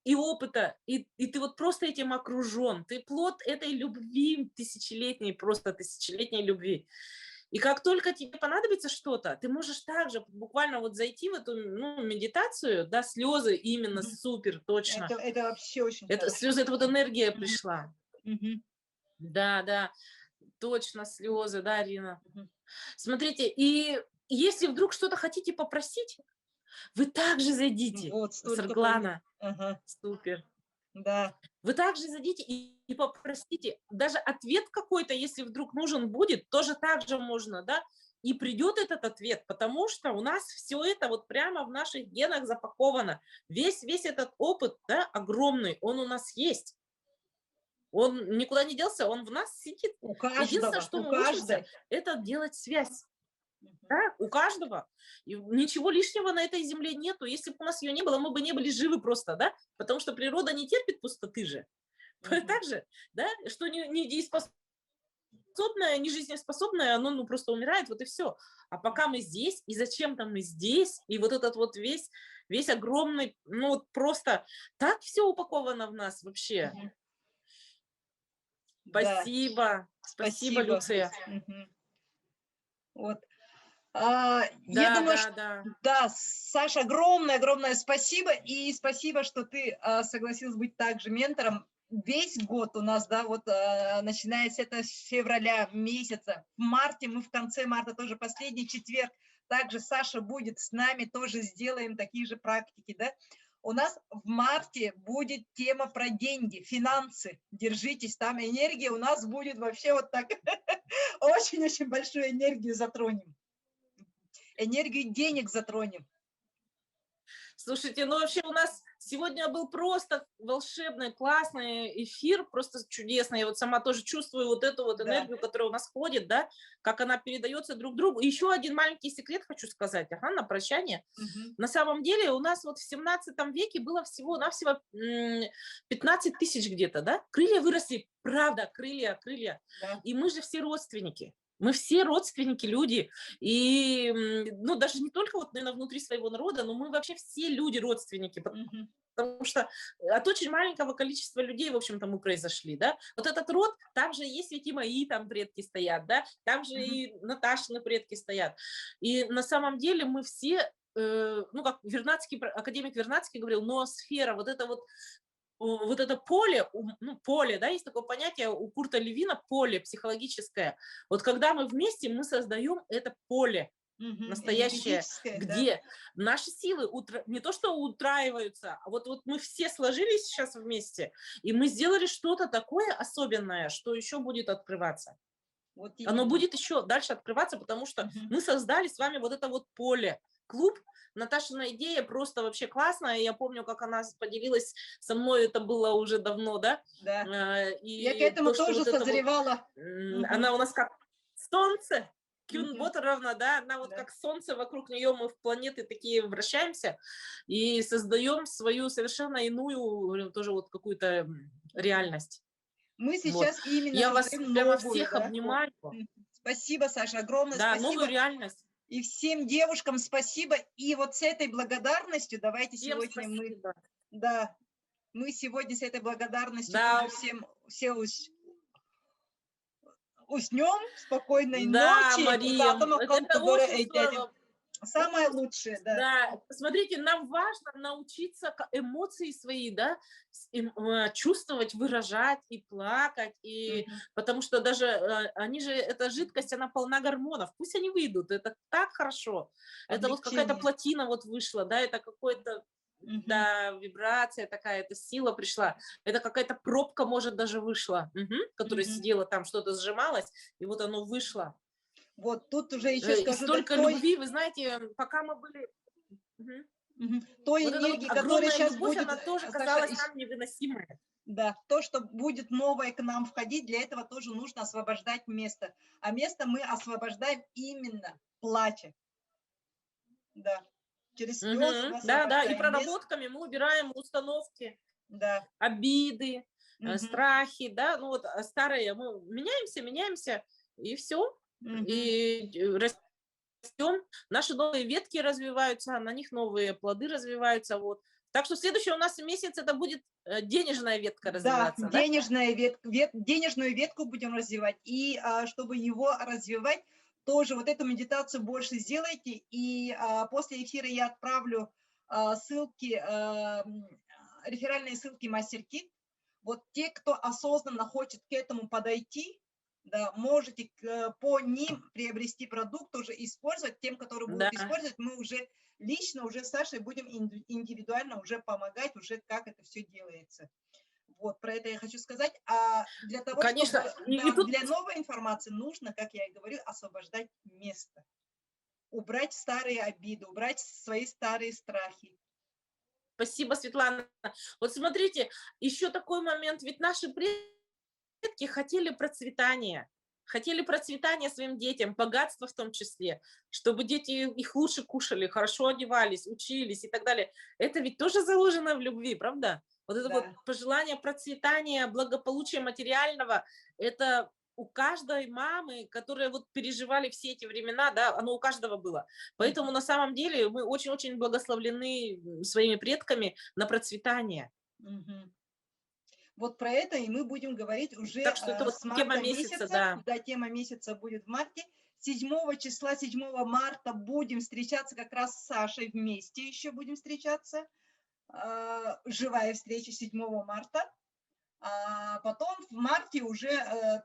и опыта, и ты вот просто этим окружен, ты плод этой любви тысячелетней, просто тысячелетней любви. И как только тебе понадобится что-то, ты можешь также буквально вот зайти в эту медитацию, да, слезы именно супер, точно. Это вообще очень это слезы, это вот энергия пришла. Угу. Да, точно, слезы, да, Арина. Смотрите, и если вдруг что-то хотите попросить, вы также зайдите. Вот, Сарглана. Ага. Супер. Да. Вы также зайдите и попросите. Даже ответ какой-то, если вдруг нужен будет, тоже так же можно, да? И придет этот ответ, потому что у нас все это вот прямо в наших генах запаковано. Весь этот опыт, да, огромный, он у нас есть. Он никуда не делся, он в нас сидит. У каждого, единственное, что мы учимся, это делать связь. Да, у каждого. И ничего лишнего на этой земле нету. Если бы у нас ее не было, мы бы не были живы просто, да? Потому что природа не терпит пустоты же. Так же, да? Что не дееспособное, не жизнеспособное, оно просто умирает, вот и все. А пока мы здесь, и зачем-то мы здесь, и вот этот вот весь огромный, ну вот просто так все упаковано в нас вообще. Спасибо. Да. Спасибо, Люция. Вот. Я думаю, да, Саша, огромное спасибо. И спасибо, что ты согласилась быть также ментором. Весь год у нас, да, вот начиная с этого февраля месяца. В марте, мы в конце марта, тоже последний четверг, также Саша будет с нами, тоже сделаем такие же практики, да. У нас в марте будет тема про деньги, финансы. Держитесь, там энергия у нас будет вообще вот так. Очень-очень большую энергию затронем. Энергию денег затронем. Слушайте, ну вообще у нас сегодня был просто волшебный, классный эфир, просто чудесный. Я вот сама тоже чувствую вот эту вот энергию, которая у нас ходит, да, как она передается друг другу. И еще один маленький секрет хочу сказать, на прощание. На самом деле у нас вот в 17 веке было всего-навсего 15 тысяч где-то, да? Крылья выросли, правда, крылья. Да. И мы же все родственники. Мы все родственники, люди, и, ну, даже не только вот, наверное, внутри своего народа, но мы вообще все люди родственники, потому что от очень маленького количества людей, в общем-то, мы произошли, да. Вот этот род, там же есть ведь и мои там предки стоят, да, там же и Наташины предки стоят. И на самом деле мы все, ну, как академик Вернадский говорил, ноосфера, вот это поле, поле, да, есть такое понятие у Курта Левина, поле психологическое. Вот когда мы вместе, мы создаем это поле настоящее, где наши силы не то что утраиваются, а вот мы все сложились сейчас вместе, и мы сделали что-то такое особенное, что еще будет открываться. Вот оно будет еще дальше открываться, потому что мы создали с вами вот это вот поле. Клуб, Наташина идея просто вообще классная. Я помню, как она поделилась со мной, это было уже давно, да? Да. И я к этому тоже созревала. Она у нас как солнце, Кюнбот равно, да? Она вот как солнце, вокруг нее мы в планеты такие вращаемся и создаем свою совершенно иную, тоже вот какую-то реальность. Мы сейчас именно я вас прямо всех обнимаю. Спасибо, Саша, огромное да, спасибо. Новую реальность. И всем девушкам спасибо. И вот с этой благодарностью давайте Всем сегодня спасибо. да, мы сегодня с этой благодарностью Да, тоже все уснем, спокойной да, ночи. Мария, это очень Эти здорово. самое лучшее, да. Да, смотрите, нам важно научиться эмоции свои, да, чувствовать, выражать и плакать, и потому что даже они же, эта жидкость, она полна гормонов, пусть они выйдут, это так хорошо. Это вот какая-то Облегчение. плотина вот вышла, да, это какой-то, да, вибрация такая, это сила пришла, это какая-то пробка, может, даже вышла, которая сидела там, что-то сжималось, и вот оно вышло. Вот тут уже еще И скажу, да, столько любви, вы знаете, пока мы были... той Вот эта вот энергии, которая огромная сейчас любовь, будет, она тоже Саша, казалась нам невыносимой. да, то, что будет новое к нам входить, для этого тоже нужно освобождать место. А место мы освобождаем именно плача. Да, через слезы мы Да, да, и освобождаем место. проработками мы убираем установки, Да. обиды, страхи, да, ну вот старые, мы меняемся, и все, и растем, наши новые ветки развиваются, на них новые плоды развиваются, вот. Так что следующий у нас месяц это будет денежная ветка развиваться, да? Денежную ветку будем развивать. И чтобы его развивать, тоже вот эту медитацию больше сделайте. И после эфира я отправлю ссылки, реферальные ссылки MasterKit. Вот те, кто осознанно хочет к этому подойти, да, можете по ним приобрести продукт, уже использовать. Тем, которые будут использовать, мы уже лично, уже с Сашей будем индивидуально уже помогать, уже как это все делается. Вот, про это я хочу сказать. А для того, конечно, чтобы для новой информации нужно, как я и говорю, освобождать место. Убрать старые обиды, убрать свои старые страхи. Спасибо, Светлана. Вот смотрите, еще такой момент, ведь наши предки хотели процветания своим детям, богатства в том числе, чтобы дети их лучше кушали, хорошо одевались, учились и так далее. Это ведь тоже заложено в любви, правда? Вот это вот пожелание процветания, благополучия материального, это у каждой мамы, которые вот переживали все эти времена, да, оно у каждого было. Поэтому на самом деле мы очень-очень благословлены своими предками на процветание. Вот про это и мы будем говорить уже так что это вот с марта тема месяца, да. Да, тема месяца будет в марте. 7 числа, 7 марта будем встречаться как раз с Сашей вместе, еще будем встречаться. Живая встреча 7 марта. А потом в марте уже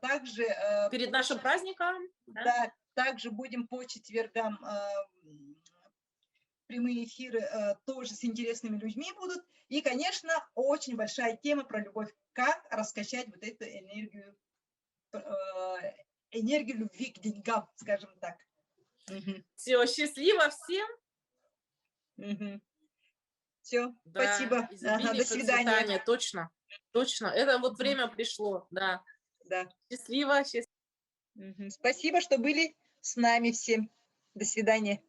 также... Перед нашим праздником. Да, также будем по четвергам прямые эфиры тоже с интересными людьми будут. И, конечно, очень большая тема про любовь. Как раскачать вот эту энергию любви к деньгам, скажем так. Все, счастливо всем. Все, да, спасибо. До свидания. Точно. Это вот время пришло, да. Счастливо. Спасибо, что были с нами всем. До свидания.